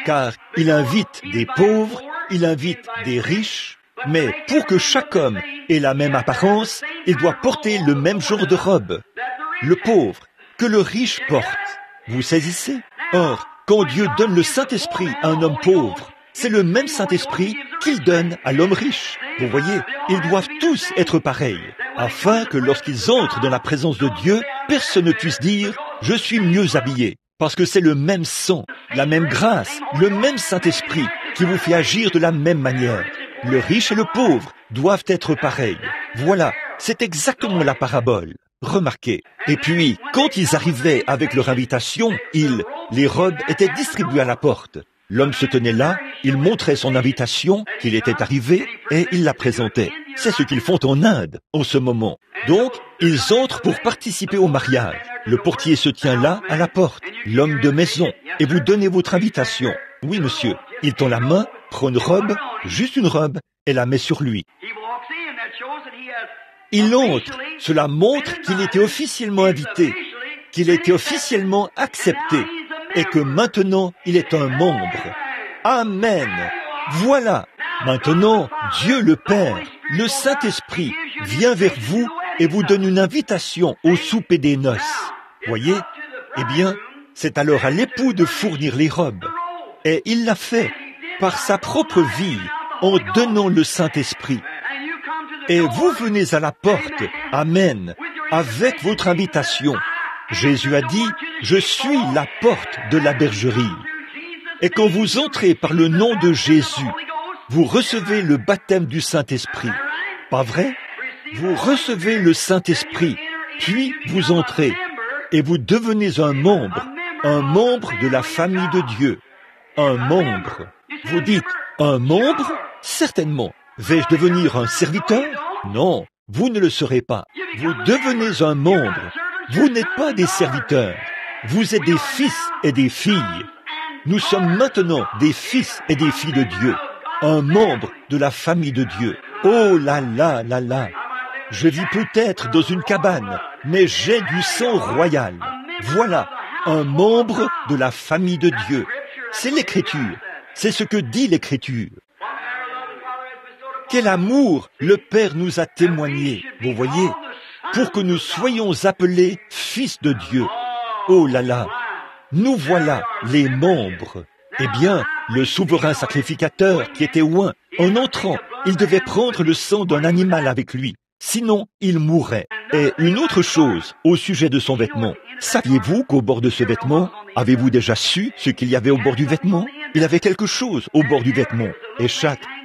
car il invite des pauvres, il invite des riches, mais pour que chaque homme ait la même apparence, il doit porter le même genre de robe. Le pauvre, que le riche porte. Vous saisissez? Or, quand Dieu donne le Saint-Esprit à un homme pauvre, c'est le même Saint-Esprit qu'il donne à l'homme riche. Vous voyez, ils doivent tous être pareils, afin que lorsqu'ils entrent dans la présence de Dieu, personne ne puisse dire « je suis mieux habillé ». Parce que c'est le même sang, la même grâce, le même Saint-Esprit qui vous fait agir de la même manière. Le riche et le pauvre doivent être pareils. Voilà, c'est exactement la parabole. Remarquez. Et puis, quand ils arrivaient avec leur invitation, les robes étaient distribuées à la porte. L'homme se tenait là, il montrait son invitation, qu'il était arrivé, et il la présentait. C'est ce qu'ils font en Inde, en ce moment. Donc, ils entrent pour participer au mariage. Le portier se tient là, à la porte, l'homme de maison, et vous donnez votre invitation. Oui, monsieur. Il tend la main, prend une robe, juste une robe, et la met sur lui. Il entre. Cela montre qu'il était officiellement invité, qu'il était officiellement accepté, et que maintenant, il est un membre. Amen. Voilà. Maintenant, Dieu le Père, le Saint-Esprit, vient vers vous et vous donne une invitation au souper des noces. Voyez? Eh bien, c'est alors à l'époux de fournir les robes. Et il l'a fait par sa propre vie, en donnant le Saint-Esprit. Et vous venez à la porte, Amen, avec votre invitation. Jésus a dit, « Je suis la porte de la bergerie ». Et quand vous entrez par le nom de Jésus, vous recevez le baptême du Saint-Esprit. Pas vrai? Vous recevez le Saint-Esprit, puis vous entrez, et vous devenez un membre de la famille de Dieu. Un membre. Vous dites, un membre? Certainement. Vais-je devenir un serviteur? Non, vous ne le serez pas. Vous devenez un membre. Vous n'êtes pas des serviteurs. Vous êtes des fils et des filles. Nous sommes maintenant des fils et des filles de Dieu. Un membre de la famille de Dieu. Oh là là là là. Je vis peut-être dans une cabane, mais j'ai du sang royal. Voilà, un membre de la famille de Dieu. C'est l'Écriture. C'est ce que dit l'Écriture. Quel amour le Père nous a témoigné, vous voyez, pour que nous soyons appelés fils de Dieu. Oh là là, nous voilà les membres. Eh bien, le souverain sacrificateur qui était oint, en entrant, il devait prendre le sang d'un animal avec lui. Sinon, il mourrait. Et une autre chose au sujet de son vêtement. Saviez-vous qu'au bord de ce vêtement, avez-vous déjà su ce qu'il y avait au bord du vêtement? Il avait quelque chose au bord du vêtement. Et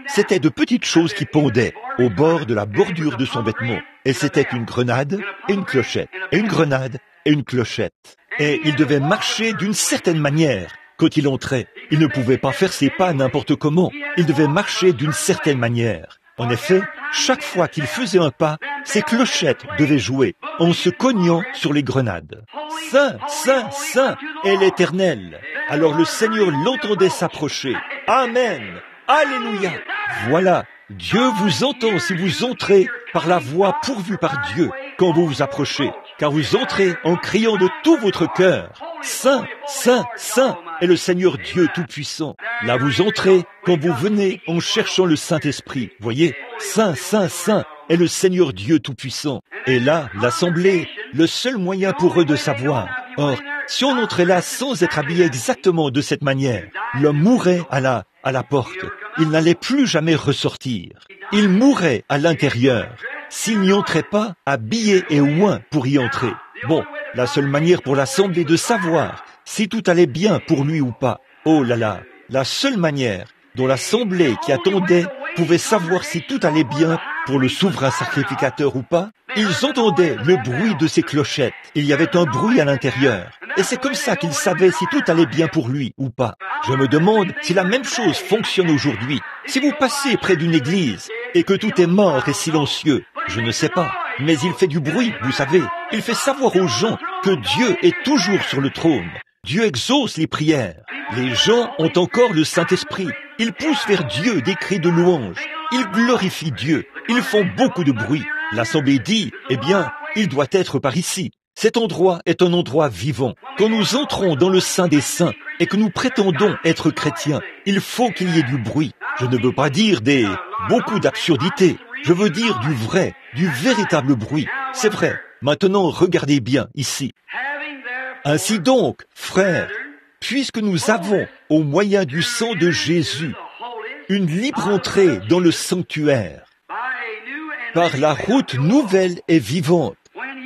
c'était de petites choses qui pendaient au bord de la bordure de son vêtement. Et c'était une grenade et une clochette. Et une grenade et une clochette. Et il devait marcher d'une certaine manière. Quand il entrait, il ne pouvait pas faire ses pas n'importe comment. Il devait marcher d'une certaine manière. En effet, chaque fois qu'il faisait un pas, ses clochettes devaient jouer en se cognant sur les grenades. Saint, Saint, Saint est l'Éternel. Alors le Seigneur l'entendait s'approcher. Amen. Alléluia. Voilà, Dieu vous entend si vous entrez par la voie pourvue par Dieu quand vous vous approchez, car vous entrez en criant de tout votre cœur. Saint, Saint, Saint est le Seigneur Dieu Tout-Puissant. Là vous entrez quand vous venez en cherchant le Saint-Esprit. Voyez, Saint, Saint, Saint est le Seigneur Dieu Tout-Puissant. Et là, l'assemblée, le seul moyen pour eux de savoir. Or, si on entrait là sans être habillé exactement de cette manière, l'homme mourrait à la porte. Il n'allait plus jamais ressortir. Il mourrait à l'intérieur s'il n'y entrait pas habillé et oint pour y entrer. Bon, la seule manière pour l'assemblée de savoir si tout allait bien pour lui ou pas. Oh là là, la seule manière, dont l'assemblée qui attendait pouvait savoir si tout allait bien pour le souverain sacrificateur ou pas, ils entendaient le bruit de ses clochettes. Il y avait un bruit à l'intérieur. Et c'est comme ça qu'ils savaient si tout allait bien pour lui ou pas. Je me demande si la même chose fonctionne aujourd'hui. Si vous passez près d'une église et que tout est mort et silencieux, je ne sais pas. Mais il fait du bruit, vous savez. Il fait savoir aux gens que Dieu est toujours sur le trône. Dieu exauce les prières. Les gens ont encore le Saint-Esprit. Ils poussent vers Dieu des cris de louange. Ils glorifient Dieu. Ils font beaucoup de bruit. L'Assemblée dit, eh bien, il doit être par ici. Cet endroit est un endroit vivant. Quand nous entrons dans le sein des saints et que nous prétendons être chrétiens, il faut qu'il y ait du bruit. Je ne veux pas dire beaucoup d'absurdités. Je veux dire du vrai, du véritable bruit. C'est vrai. Maintenant, regardez bien ici. Ainsi donc, frères, puisque nous avons, au moyen du sang de Jésus, une libre entrée dans le sanctuaire, par la route nouvelle et vivante,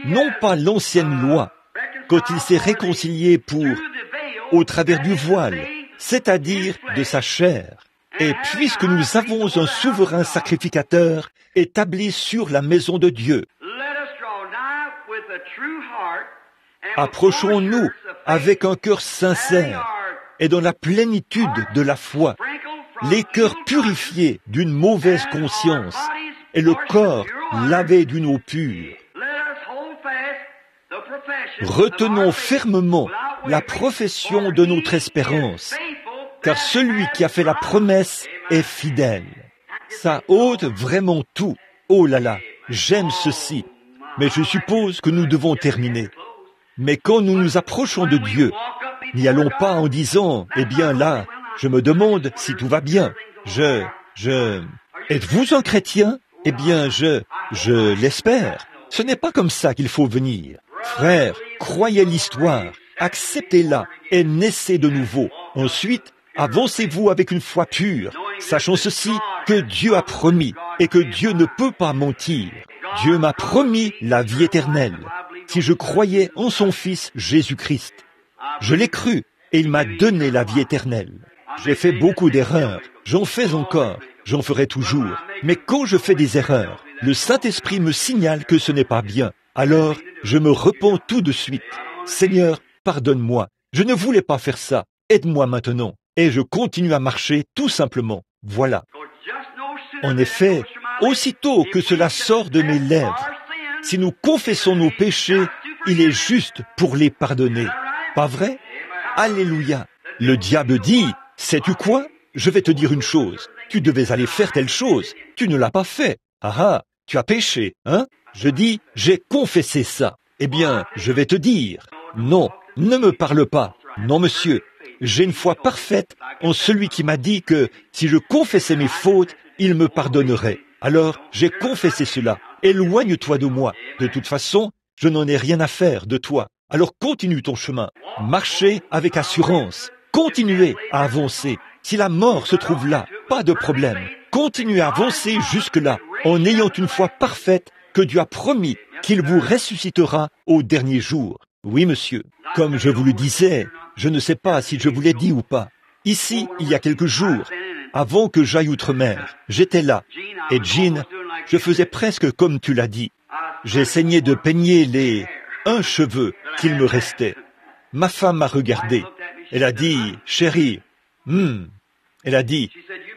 non pas l'ancienne loi, quand il s'est réconcilié au travers du voile, c'est-à-dire de sa chair. Et puisque nous avons un souverain sacrificateur établi sur la maison de Dieu, approchons-nous avec un cœur sincère et dans la plénitude de la foi, les cœurs purifiés d'une mauvaise conscience et le corps lavé d'une eau pure. Retenons fermement la profession de notre espérance, car celui qui a fait la promesse est fidèle. Ça ôte vraiment tout. Oh là là, j'aime ceci. Mais je suppose que nous devons terminer. Mais quand nous nous approchons de Dieu, n'y allons pas en disant, eh bien là, je me demande si tout va bien. Êtes-vous un chrétien? Eh bien, je l'espère. Ce n'est pas comme ça qu'il faut venir. Frères, croyez l'histoire, acceptez-la et naissez de nouveau. Ensuite, avancez-vous avec une foi pure, sachant ceci, que Dieu a promis et que Dieu ne peut pas mentir. Dieu m'a promis la vie éternelle. Si je croyais en son Fils Jésus-Christ, je l'ai cru et il m'a donné la vie éternelle. J'ai fait beaucoup d'erreurs, j'en fais encore, j'en ferai toujours. Mais quand je fais des erreurs, le Saint-Esprit me signale que ce n'est pas bien. Alors, je me repens tout de suite. Seigneur, pardonne-moi, je ne voulais pas faire ça. Aide-moi maintenant. Et je continue à marcher tout simplement. Voilà. En effet, aussitôt que cela sort de mes lèvres, si nous confessons nos péchés, il est juste pour les pardonner. Pas vrai? Alléluia. Le diable dit, sais-tu quoi? Je vais te dire une chose. Tu devais aller faire telle chose. Tu ne l'as pas fait. Ah ah, tu as péché, hein? Je dis, j'ai confessé ça. Eh bien, je vais te dire, non, ne me parle pas. Non, monsieur, j'ai une foi parfaite en celui qui m'a dit que si je confessais mes fautes, il me pardonnerait. Alors, j'ai confessé cela. Éloigne-toi de moi. De toute façon, je n'en ai rien à faire de toi. Alors continue ton chemin. Marchez avec assurance. Continuez à avancer. Si la mort se trouve là, pas de problème. Continuez à avancer jusque-là, en ayant une foi parfaite que Dieu a promis qu'il vous ressuscitera au dernier jour. Oui, monsieur. Comme je vous le disais, je ne sais pas si je vous l'ai dit ou pas. Ici, il y a quelques jours, avant que j'aille outre-mer, j'étais là. Et Jean, je faisais presque comme tu l'as dit. J'essayais de peigner un cheveu qu'il me restait. Ma femme m'a regardé. Elle a dit, chérie, elle a dit,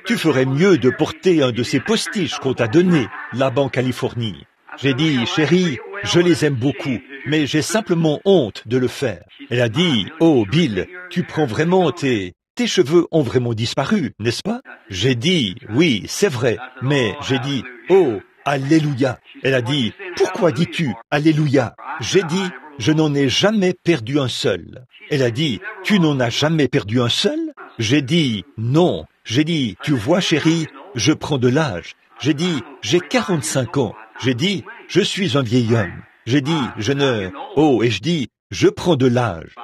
tu ferais mieux de porter un de ces postiches qu'on t'a donné là-bas en Californie. J'ai dit, chérie, je les aime beaucoup, mais j'ai simplement honte de le faire. Elle a dit, oh Bill, tu prends vraiment tes cheveux ont vraiment disparu, n'est-ce pas? J'ai dit, oui, c'est vrai, mais j'ai dit, oh, alléluia. Elle a dit, pourquoi dis-tu alléluia? J'ai dit, je n'en ai jamais perdu un seul. Elle a dit, tu n'en as jamais perdu un seul? J'ai dit, non. J'ai dit, tu vois chérie, je prends de l'âge. J'ai dit, j'ai 45 ans. J'ai dit, je suis un vieil homme. J'ai dit, et je dis, je prends de l'âge.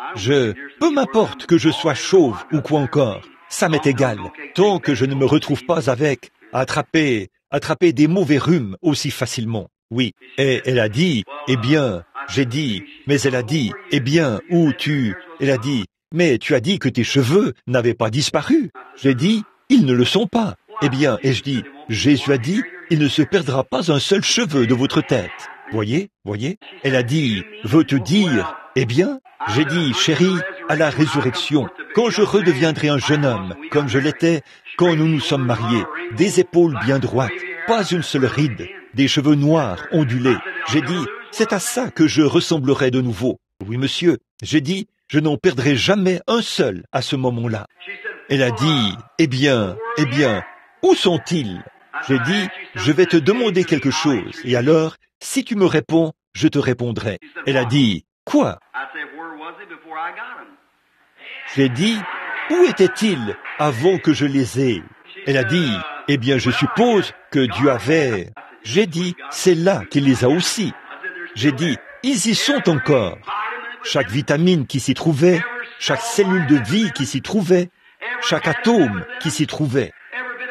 Peu m'importe que je sois chauve ou quoi encore, ça m'est égal, tant que je ne me retrouve pas avec attraper des mauvais rhumes aussi facilement. Oui. Et elle a dit, eh bien, j'ai dit, mais elle a dit, eh bien, elle a dit, mais tu as dit que tes cheveux n'avaient pas disparu. J'ai dit, ils ne le sont pas. Eh bien, et je dis, Jésus a dit, il ne se perdra pas un seul cheveu de votre tête. Voyez, voyez? Elle a dit, veux-tu dire? Eh bien, j'ai dit, chérie, à la résurrection, quand je redeviendrai un jeune homme, comme je l'étais quand nous nous sommes mariés, des épaules bien droites, pas une seule ride, des cheveux noirs, ondulés. J'ai dit, c'est à ça que je ressemblerai de nouveau. Oui, monsieur, j'ai dit, je n'en perdrai jamais un seul à ce moment-là. Elle a dit, eh bien, où sont-ils? J'ai dit, je vais te demander quelque chose, et alors, si tu me réponds, je te répondrai. Elle a dit, quoi? J'ai dit, où étaient-ils avant que je les aie? Elle a dit, eh bien, je suppose que Dieu avait... J'ai dit, c'est là qu'il les a aussi. J'ai dit, ils y sont encore. Chaque vitamine qui s'y trouvait, chaque cellule de vie qui s'y trouvait, chaque atome qui s'y trouvait,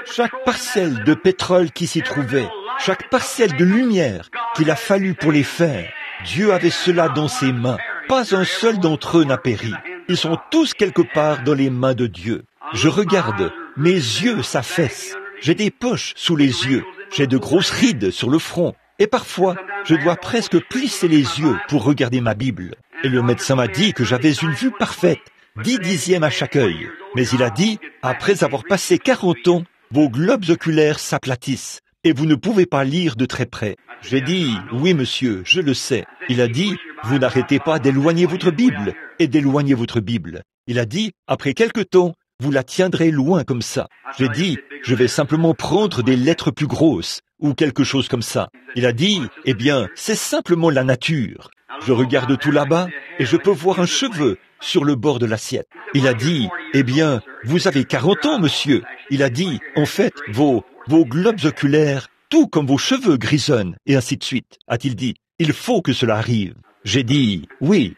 chaque parcelle de pétrole qui s'y trouvait, chaque parcelle de lumière qu'il a fallu pour les faire. Dieu avait cela dans ses mains. Pas un seul d'entre eux n'a péri. Ils sont tous quelque part dans les mains de Dieu. Je regarde, mes yeux s'affaissent. J'ai des poches sous les yeux. J'ai de grosses rides sur le front. Et parfois, je dois presque plisser les yeux pour regarder ma Bible. Et le médecin m'a dit que j'avais une vue parfaite, 10 dixièmes à chaque œil. Mais il a dit, après avoir passé 40 ans, vos globes oculaires s'aplatissent et vous ne pouvez pas lire de très près. J'ai dit, oui monsieur, je le sais. Il a dit, vous n'arrêtez pas d'éloigner votre Bible et d'éloigner votre Bible. Il a dit, après quelque temps, vous la tiendrez loin comme ça. J'ai dit, je vais simplement prendre des lettres plus grosses ou quelque chose comme ça. Il a dit, eh bien, c'est simplement la nature. Je regarde tout là-bas et je peux voir un cheveu sur le bord de l'assiette. Il a dit, eh bien, vous avez 40 ans, monsieur. Il a dit, en fait, vos globes oculaires, tout comme vos cheveux grisonnent, et ainsi de suite. A-t-il dit, il faut que cela arrive. J'ai dit, oui,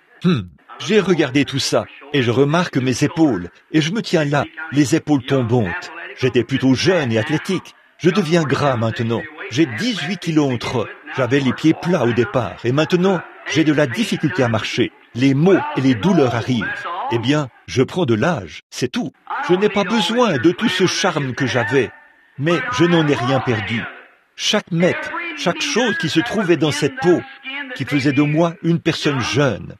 J'ai regardé tout ça, et je remarque mes épaules, et je me tiens là, les épaules tombantes. J'étais plutôt jeune et athlétique. Je deviens gras maintenant. J'ai 18 kilos entre eux. J'avais les pieds plats au départ, et maintenant, j'ai de la difficulté à marcher. Les maux et les douleurs arrivent. Eh bien, je prends de l'âge, c'est tout. Je n'ai pas besoin de tout ce charme que j'avais, mais je n'en ai rien perdu. Chaque mètre, chaque chose qui se trouvait dans cette peau, qui faisait de moi une personne jeune.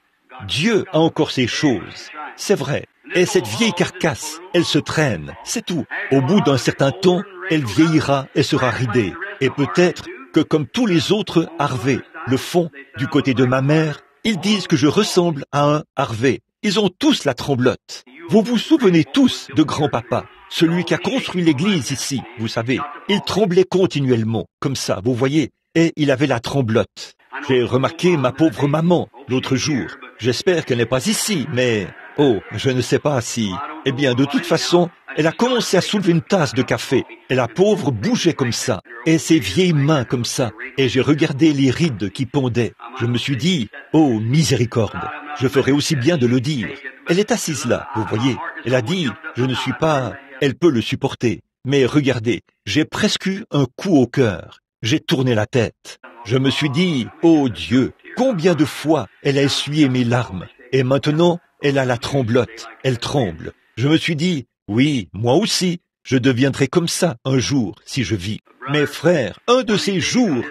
Dieu a encore ces choses, c'est vrai. Et cette vieille carcasse, elle se traîne, c'est tout. Au bout d'un certain temps, elle vieillira et sera ridée. Et peut-être que comme tous les autres Harvey le font du côté de ma mère, ils disent que je ressemble à un Harvey. Ils ont tous la tremblote. Vous vous souvenez tous de grand-papa, celui qui a construit l'église ici, vous savez. Il tremblait continuellement, comme ça, vous voyez, et il avait la tremblote. J'ai remarqué ma pauvre maman l'autre jour. J'espère qu'elle n'est pas ici, mais... Oh, je ne sais pas si... Eh bien, de toute façon, elle a commencé à soulever une tasse de café, et la pauvre bougeait comme ça, et ses vieilles mains comme ça, et j'ai regardé les rides qui pendaient. Je me suis dit, oh, miséricorde, je ferais aussi bien de le dire. Elle est assise là, vous voyez. Elle a dit, je ne suis pas... Elle peut le supporter. Mais regardez, j'ai presque eu un coup au cœur. J'ai tourné la tête. Je me suis dit, oh Dieu, combien de fois elle a essuyé mes larmes. Et maintenant, elle a la tremblote. Elle tremble. Je me suis dit, oui, moi aussi, je deviendrai comme ça un jour, si je vis. Mes frères, un de ces jours,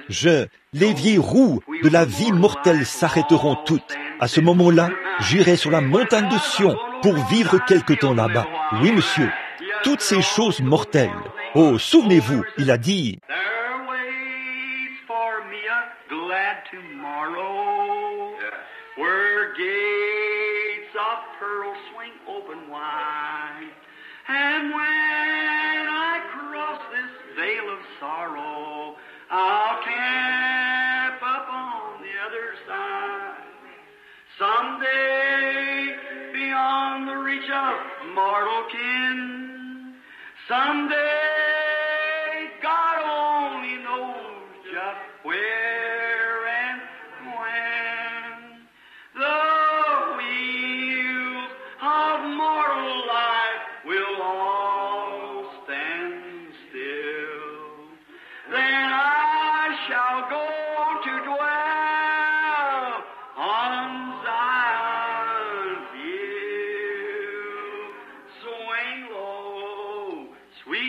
les vieilles roues de la vie mortelle s'arrêteront toutes. À ce moment-là, j'irai sur la montagne de Sion pour vivre quelque temps là-bas. Oui, monsieur. Toutes ces choses mortelles. Oh, souvenez-vous, il a dit... And when I cross this veil of sorrow, I'll camp up on the other side. Someday, beyond the reach of mortal kin, someday, God only knows just where and when. The wheels of mortal life will all stand still. Then I shall go to dwell on Zion's hill. Swing low, sweet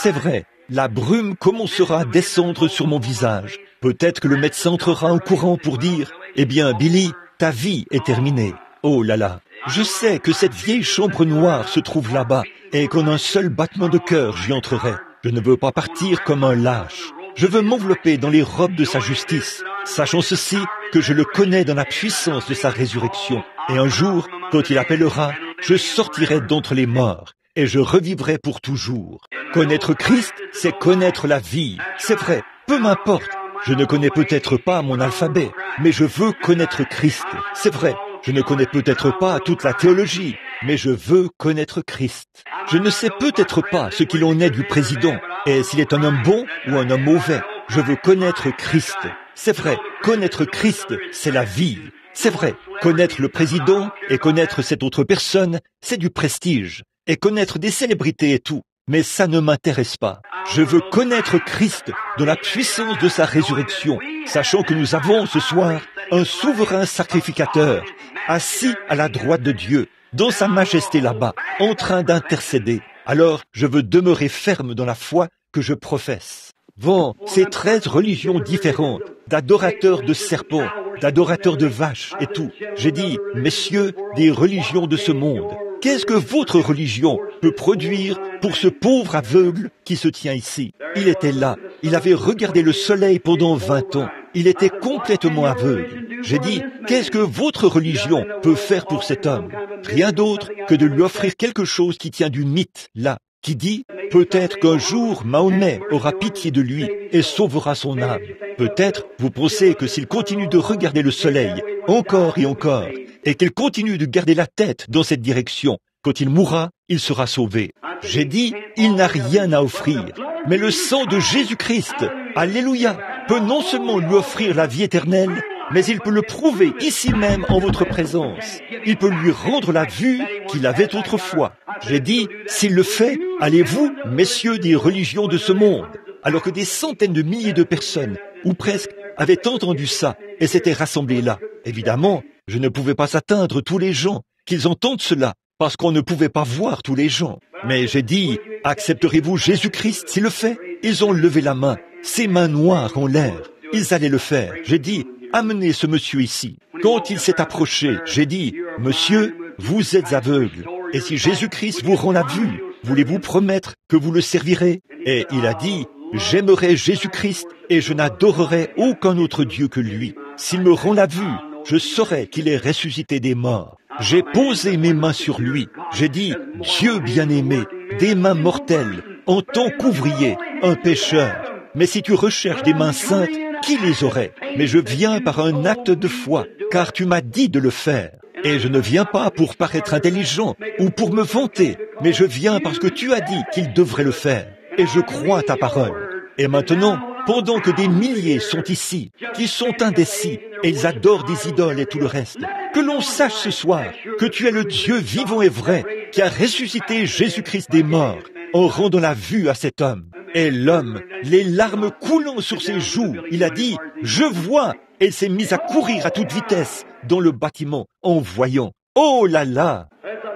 c'est vrai, la brume commencera à descendre sur mon visage. Peut-être que le médecin entrera en courant pour dire « Eh bien, Billy, ta vie est terminée. » Oh là là, je sais que cette vieille chambre noire se trouve là-bas et qu'en un seul battement de cœur, j'y entrerai. Je ne veux pas partir comme un lâche. Je veux m'envelopper dans les robes de sa justice, sachant ceci, que je le connais dans la puissance de sa résurrection. Et un jour, quand il appellera, je sortirai d'entre les morts et je revivrai pour toujours. Connaître Christ, c'est connaître la vie. C'est vrai, peu m'importe. Je ne connais peut-être pas mon alphabet, mais je veux connaître Christ. C'est vrai, je ne connais peut-être pas toute la théologie, mais je veux connaître Christ. Je ne sais peut-être pas ce qu'il en est du président, et s'il est un homme bon ou un homme mauvais. Je veux connaître Christ. C'est vrai, connaître Christ, c'est la vie. C'est vrai, connaître le président et connaître cette autre personne, c'est du prestige. Et connaître des célébrités et tout. Mais ça ne m'intéresse pas. Je veux connaître Christ dans la puissance de sa résurrection, sachant que nous avons ce soir un souverain sacrificateur, assis à la droite de Dieu, dans sa majesté là-bas, en train d'intercéder. Alors, je veux demeurer ferme dans la foi que je professe. Bon, ces 13 religions différentes, d'adorateurs de serpents, d'adorateurs de vaches et tout. J'ai dit, messieurs, des religions de ce monde. Qu'est-ce que votre religion peut produire pour ce pauvre aveugle qui se tient ici? Il était là, il avait regardé le soleil pendant 20 ans, il était complètement aveugle. J'ai dit, qu'est-ce que votre religion peut faire pour cet homme? Rien d'autre que de lui offrir quelque chose qui tient du mythe, là, qui dit, peut-être qu'un jour Mahomet aura pitié de lui et sauvera son âme. Peut-être vous pensez que s'il continue de regarder le soleil, encore et encore, et qu'il continue de garder la tête dans cette direction, quand il mourra, il sera sauvé. J'ai dit, il n'a rien à offrir, mais le sang de Jésus-Christ, alléluia, peut non seulement lui offrir la vie éternelle, mais il peut le prouver ici même en votre présence. Il peut lui rendre la vue qu'il avait autrefois. J'ai dit, s'il le fait, allez-vous, messieurs des religions de ce monde, alors que des centaines de milliers de personnes, ou presque, avaient entendu ça et s'étaient rassemblés là. Évidemment, je ne pouvais pas atteindre tous les gens, qu'ils entendent cela, parce qu'on ne pouvait pas voir tous les gens. Mais j'ai dit, accepterez-vous Jésus-Christ s'il le fait? Ils ont levé la main, ses mains noires en l'air. Ils allaient le faire. J'ai dit, amenez ce monsieur ici. Quand il s'est approché, j'ai dit, monsieur, vous êtes aveugle. Et si Jésus-Christ vous rend la vue, voulez-vous promettre que vous le servirez? Et il a dit, j'aimerai Jésus-Christ et je n'adorerai aucun autre Dieu que lui. S'il me rend la vue, je saurai qu'il est ressuscité des morts. J'ai posé mes mains sur lui. J'ai dit, Dieu bien-aimé, des mains mortelles, en tant qu'ouvrier, un pécheur. Mais si tu recherches des mains saintes, qui les aurait? Mais je viens par un acte de foi, car tu m'as dit de le faire. Et je ne viens pas pour paraître intelligent ou pour me vanter, mais je viens parce que tu as dit qu'il devrait le faire. Et je crois ta parole. Et maintenant, pendant que des milliers sont ici, qui sont indécis, et ils adorent des idoles et tout le reste, que l'on sache ce soir que tu es le Dieu vivant et vrai, qui a ressuscité Jésus-Christ des morts, en rendant la vue à cet homme. Et l'homme, les larmes coulant sur ses joues, il a dit, « Je vois !» Et il s'est mis à courir à toute vitesse dans le bâtiment en voyant. Oh là là!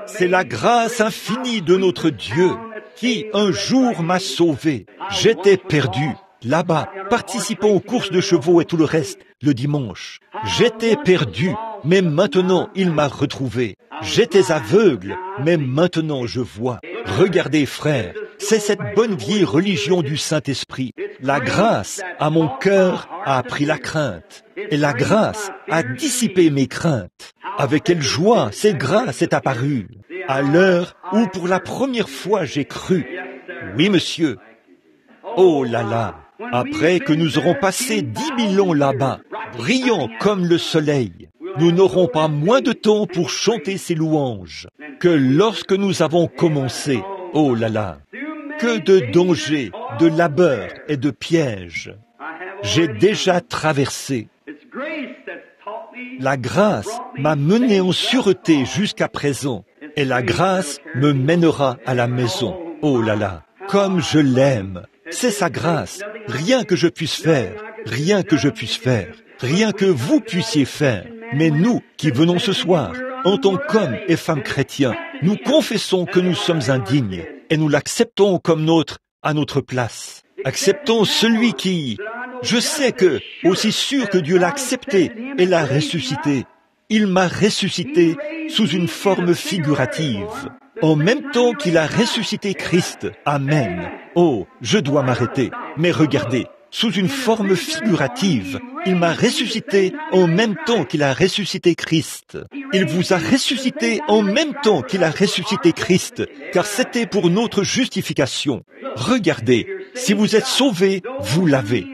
C'est la grâce infinie de notre Dieu qui, un jour, m'a sauvé. J'étais perdu, là-bas, participant aux courses de chevaux et tout le reste, le dimanche. J'étais perdu, mais maintenant, il m'a retrouvé. J'étais aveugle, mais maintenant je vois. Regardez, frères, c'est cette bonne vieille religion du Saint-Esprit. La grâce à mon cœur a appris la crainte, et la grâce a dissipé mes craintes. Avec quelle joie cette grâce est apparue, à l'heure où pour la première fois j'ai cru. Oui, monsieur. Oh là là, après que nous aurons passé 10 000 ans là-bas, brillants comme le soleil, nous n'aurons pas moins de temps pour chanter ces louanges que lorsque nous avons commencé. Oh là là, que de dangers, de labeurs et de pièges j'ai déjà traversé. La grâce m'a mené en sûreté jusqu'à présent, et la grâce me mènera à la maison. Oh là là, comme je l'aime. C'est sa grâce. Rien que je puisse faire, rien que je puisse faire, rien que vous puissiez faire. Mais nous qui venons ce soir, en tant qu'hommes et femmes chrétiens, nous confessons que nous sommes indignes et nous l'acceptons comme notre à notre place. Acceptons celui qui... Je sais que, aussi sûr que Dieu l'a accepté et l'a ressuscité, il m'a ressuscité sous une forme figurative, en même temps qu'il a ressuscité Christ. Amen. Oh, je dois m'arrêter. Mais regardez, sous une forme figurative, il m'a ressuscité en même temps qu'il a ressuscité Christ. Il vous a ressuscité en même temps qu'il a ressuscité Christ, car c'était pour notre justification. Regardez, si vous êtes sauvés, vous l'avez.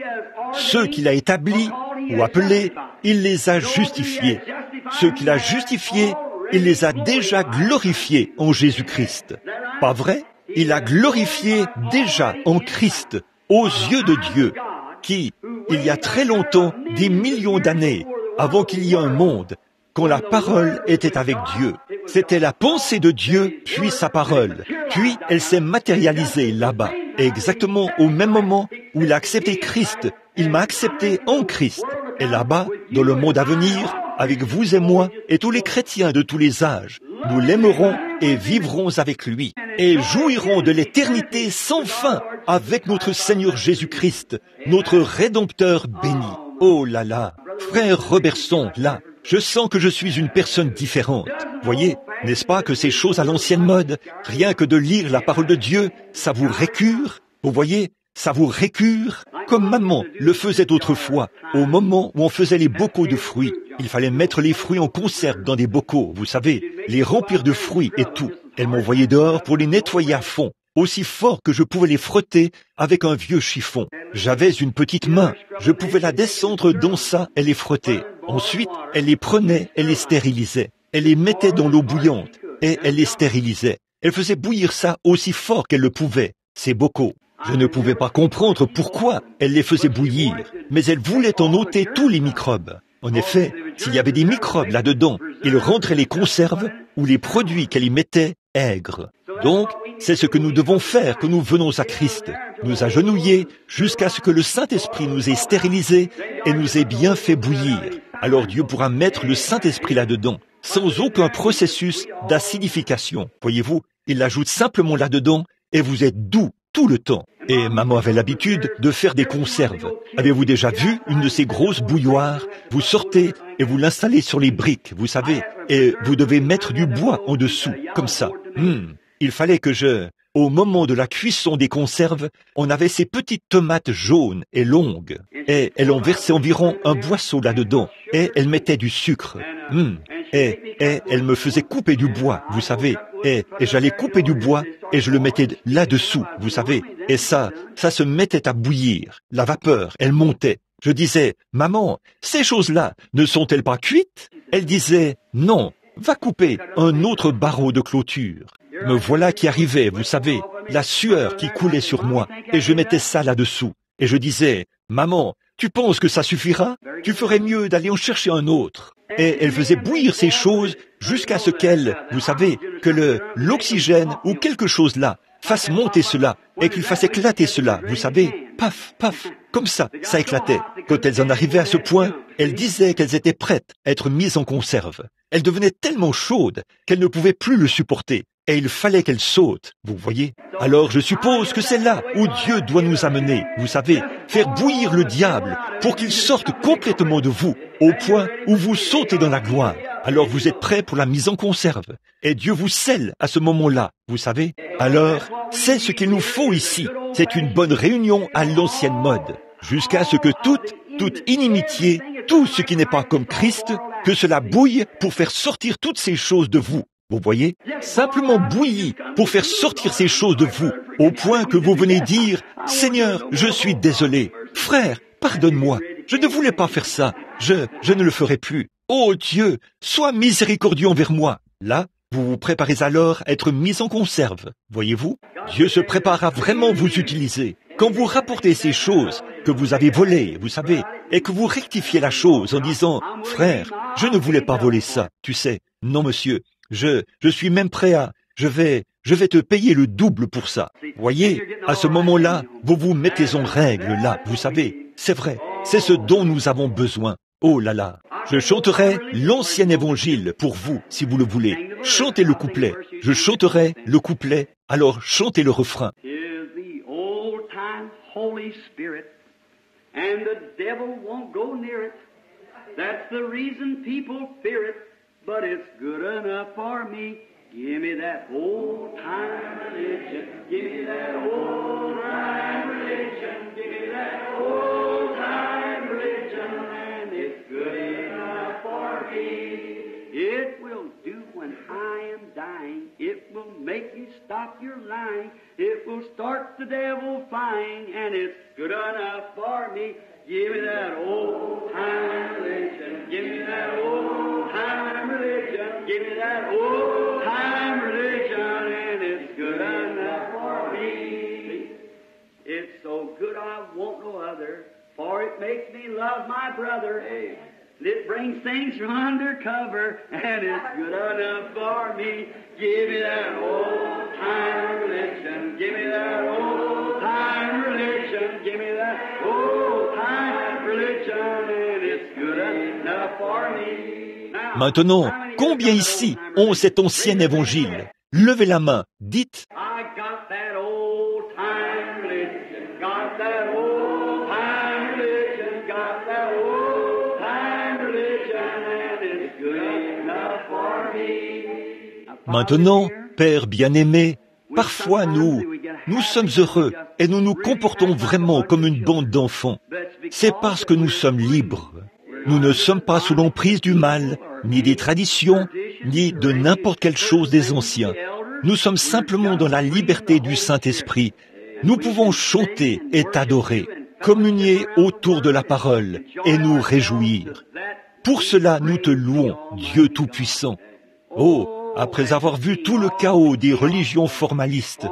Ceux qu'il a établis ou appelés, il les a justifiés. Ceux qu'il a justifiés, il les a déjà glorifiés en Jésus-Christ. Pas vrai? Il a glorifié déjà en Christ, aux yeux de Dieu, qui, il y a très longtemps, des millions d'années, avant qu'il y ait un monde, quand la parole était avec Dieu. C'était la pensée de Dieu, puis sa parole. Puis elle s'est matérialisée là-bas. Et exactement au même moment où il a accepté Christ, il m'a accepté en Christ. Et là-bas, dans le monde à venir, avec vous et moi, et tous les chrétiens de tous les âges, nous l'aimerons et vivrons avec lui, et jouirons de l'éternité sans fin avec notre Seigneur Jésus-Christ, notre Rédempteur béni. Oh là là, frère Robertson, là, je sens que je suis une personne différente. Voyez, n'est-ce pas que ces choses à l'ancienne mode, rien que de lire la parole de Dieu, ça vous récure? Vous voyez, ça vous récure, comme maman le faisait autrefois, au moment où on faisait les bocaux de fruits. Il fallait mettre les fruits en conserve dans des bocaux, vous savez, les remplir de fruits et tout. Elle m'envoyait dehors pour les nettoyer à fond, aussi fort que je pouvais les frotter avec un vieux chiffon. J'avais une petite main, je pouvais la descendre dans ça et les frotter. Ensuite, elle les prenait et les stérilisait. Elle les mettait dans l'eau bouillante et elle les stérilisait. Elle faisait bouillir ça aussi fort qu'elle le pouvait, ces bocaux. Je ne pouvais pas comprendre pourquoi elle les faisait bouillir, mais elle voulait en ôter tous les microbes. En effet, s'il y avait des microbes là-dedans, il rendrait les conserves ou les produits qu'elle y mettait aigres. Donc, c'est ce que nous devons faire quand nous venons à Christ. Nous agenouiller jusqu'à ce que le Saint-Esprit nous ait stérilisés et nous ait bien fait bouillir. Alors Dieu pourra mettre le Saint-Esprit là-dedans, sans aucun processus d'acidification. Voyez-vous, il l'ajoute simplement là-dedans et vous êtes doux tout le temps. Et maman avait l'habitude de faire des conserves. Avez-vous déjà vu une de ces grosses bouilloires? Vous sortez et vous l'installez sur les briques, vous savez, et vous devez mettre du bois en dessous, comme ça. Il fallait que au moment de la cuisson des conserves, on avait ces petites tomates jaunes et longues, et elle en versait environ un boisseau là-dedans, et elle mettait du sucre. Et elle me faisait couper du bois, vous savez, et j'allais couper du bois, et je le mettais là-dessous, vous savez, et ça se mettait à bouillir. La vapeur, elle montait. Je disais, maman, ces choses-là ne sont-elles pas cuites? Elle disait, non, va couper un autre barreau de clôture. Me voilà qui arrivait, vous savez, la sueur qui coulait sur moi, et je mettais ça là-dessous. Et je disais, maman, tu penses que ça suffira? Tu ferais mieux d'aller en chercher un autre. Et elle faisait bouillir ces choses jusqu'à ce qu'elle, vous savez, que l'oxygène ou quelque chose là fasse monter cela et qu'il fasse éclater cela, vous savez, paf, paf, comme ça éclatait. Quand elles en arrivaient à ce point, elles disaient qu'elles étaient prêtes à être mises en conserve. Elles devenaient tellement chaudes qu'elles ne pouvaient plus le supporter. Et il fallait qu'elles sautent, vous voyez. Alors je suppose que c'est là où Dieu doit nous amener, vous savez, faire bouillir le diable pour qu'il sorte complètement de vous, au point où vous sautez dans la gloire. Alors vous êtes prêts pour la mise en conserve. Et Dieu vous scelle à ce moment-là, vous savez. Alors, c'est ce qu'il nous faut ici. C'est une bonne réunion à l'ancienne mode, jusqu'à ce que toute inimitié, tout ce qui n'est pas comme Christ, que cela bouille pour faire sortir toutes ces choses de vous. Vous voyez, simplement bouilli pour faire sortir ces choses de vous, au point que vous venez dire, « Seigneur, je suis désolé. Frère, pardonne-moi. Je ne voulais pas faire ça. Je ne le ferai plus. Oh Dieu, sois miséricordieux envers moi. » Là, vous vous préparez alors à être mis en conserve. Voyez-vous, Dieu se prépare à vraiment vous utiliser. Quand vous rapportez ces choses que vous avez volées, vous savez, et que vous rectifiez la chose en disant, « Frère, je ne voulais pas voler ça, tu sais. Non, monsieur. Je suis même prêt à... Je vais te payer le double pour ça. » Voyez, à ce moment-là, vous vous mettez en règle, là, vous savez. C'est vrai, c'est ce dont nous avons besoin. Oh là là, je chanterai l'ancien évangile pour vous, si vous le voulez. Chantez le couplet. Je chanterai le couplet, alors chantez le refrain. Is the old divine Holy Spirit, and the devil won't go near it. That's the reason people fear it, but it's good enough for me. Give me that old-time religion. Give me that old-time religion. Give me that old-time religion, and it's good enough for me. It will do when I am dying. It will make you stop your lying. It will start the devil flying, and it's good enough for me. Give me that old-time religion. Give me that old-time religion. Give me that old-time religion, and it's good enough for me. It's so good I want no other, for it makes me love my brother. It brings things from undercover, and it's good enough for me. Give me that old-time religion. Give me that old-time religion. Give me that old-time religion, and it's good enough for me. Maintenant, combien ici ont cet ancien évangile? Levez la main, dites. I got that old-time religion. Got that old-time religion. Got that old-time religion, and it's good enough for me. Maintenant, Père bien-aimé, parfois nous sommes heureux et nous nous comportons vraiment comme une bande d'enfants. C'est parce que nous sommes libres. Nous ne sommes pas sous l'emprise du mal, ni des traditions, ni de n'importe quelle chose des anciens. Nous sommes simplement dans la liberté du Saint-Esprit. Nous pouvons chanter et t'adorer, communier autour de la parole et nous réjouir. Pour cela, nous te louons, Dieu Tout-Puissant. Oh, après avoir vu tout le chaos des religions formalistes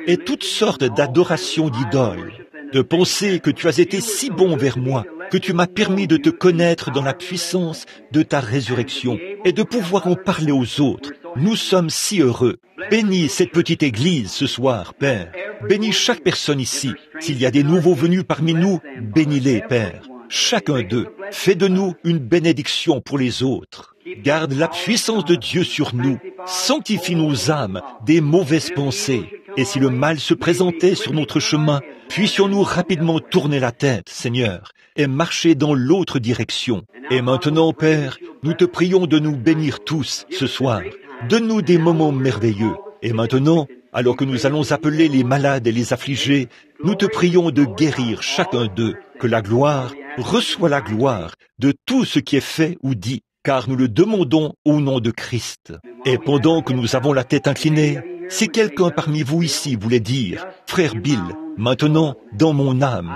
et toutes sortes d'adorations d'idoles, de penser que tu as été si bon vers moi, que tu m'as permis de te connaître dans la puissance de ta résurrection et de pouvoir en parler aux autres. Nous sommes si heureux. Bénis cette petite église ce soir, Père. Bénis chaque personne ici. S'il y a des nouveaux venus parmi nous, bénis-les, Père. Chacun d'eux. Fais de nous une bénédiction pour les autres. Garde la puissance de Dieu sur nous. Sanctifie nos âmes des mauvaises pensées. Et si le mal se présentait sur notre chemin, puissions-nous rapidement tourner la tête, Seigneur, et marcher dans l'autre direction. Et maintenant, Père, nous te prions de nous bénir tous ce soir. Donne-nous des moments merveilleux. Et maintenant, alors que nous allons appeler les malades et les affligés, nous te prions de guérir chacun d'eux, que la gloire reçoit la gloire de tout ce qui est fait ou dit, car nous le demandons au nom de Christ. Et pendant que nous avons la tête inclinée, si quelqu'un parmi vous ici voulait dire, « Frère Bill, maintenant, dans mon âme,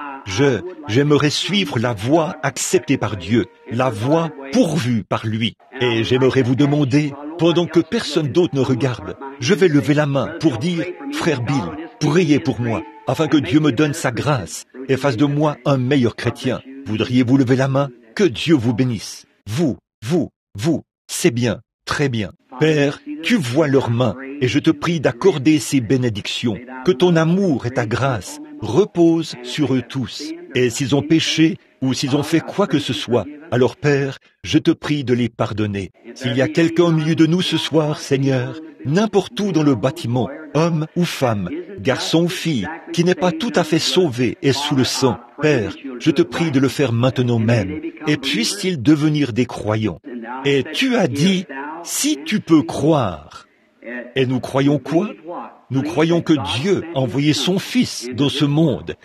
j'aimerais suivre la voie acceptée par Dieu, la voie pourvue par lui. Et j'aimerais vous demander, pendant que personne d'autre ne regarde, je vais lever la main pour dire, « Frère Bill, priez pour moi, afin que Dieu me donne sa grâce et fasse de moi un meilleur chrétien. » Voudriez-vous lever la main? Que Dieu vous bénisse. Vous, c'est bien, très bien. Père, tu vois leurs mains, et je te prie d'accorder ces bénédictions, que ton amour et ta grâce reposent sur eux tous. Et s'ils ont péché, ou s'ils ont fait quoi que ce soit, alors Père, je te prie de les pardonner. S'il y a quelqu'un au milieu de nous ce soir, Seigneur, n'importe où dans le bâtiment, homme ou femme, garçon ou fille, qui n'est pas tout à fait sauvé et sous le sang, Père, je te prie de le faire maintenant même, et puisse-t-il devenir des croyants. Et tu as dit, si tu peux croire. Et nous croyons quoi? Nous croyons que Dieu a envoyé son Fils dans ce monde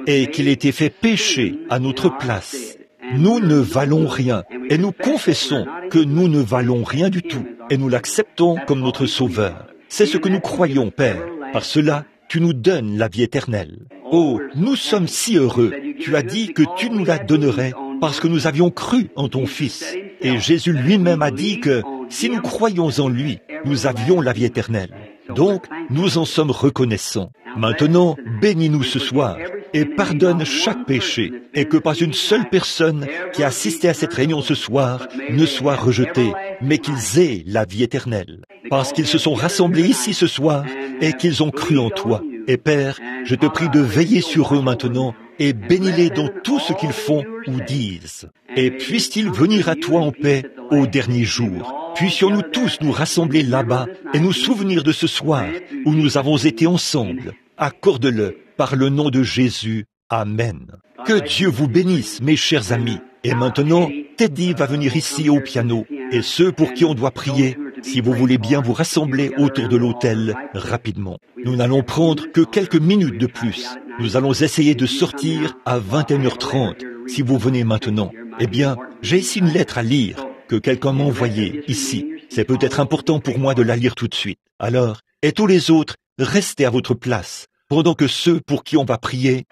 et qu'il a été fait pécher à notre place. Nous ne valons rien et nous confessons que nous ne valons rien du tout et nous l'acceptons comme notre Sauveur. C'est ce que nous croyons, Père. Par cela, tu nous donnes la vie éternelle. Oh, nous sommes si heureux. Tu as dit que tu nous la donnerais parce que nous avions cru en ton Fils. Et Jésus lui-même a dit que si nous croyons en lui, nous avions la vie éternelle. Donc, nous en sommes reconnaissants. Maintenant, bénis-nous ce soir et pardonne chaque péché et que pas une seule personne qui a assisté à cette réunion ce soir ne soit rejetée, mais qu'ils aient la vie éternelle. Parce qu'ils se sont rassemblés ici ce soir et qu'ils ont cru en toi. Et Père, je te prie de veiller sur eux maintenant et bénis-les dans tout ce qu'ils font ou disent. Et puissent-ils venir à toi en paix au dernier jour. Puissions-nous tous nous rassembler là-bas et nous souvenir de ce soir où nous avons été ensemble. Accorde-le par le nom de Jésus. Amen. Que Dieu vous bénisse, mes chers amis. Et maintenant, Teddy va venir ici au piano. Et ceux pour qui on doit prier, si vous voulez bien vous rassembler autour de l'autel rapidement. Nous n'allons prendre que quelques minutes de plus. Nous allons essayer de sortir à 21h30. Si vous venez maintenant, eh bien, j'ai ici une lettre à lire que quelqu'un m'a envoyée ici. C'est peut-être important pour moi de la lire tout de suite. Alors, et tous les autres, restez à votre place, pendant que ceux pour qui on va prier,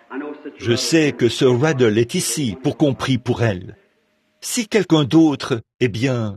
je sais que Sir Raddle est ici pour qu'on prie pour elle. Si quelqu'un d'autre, eh bien,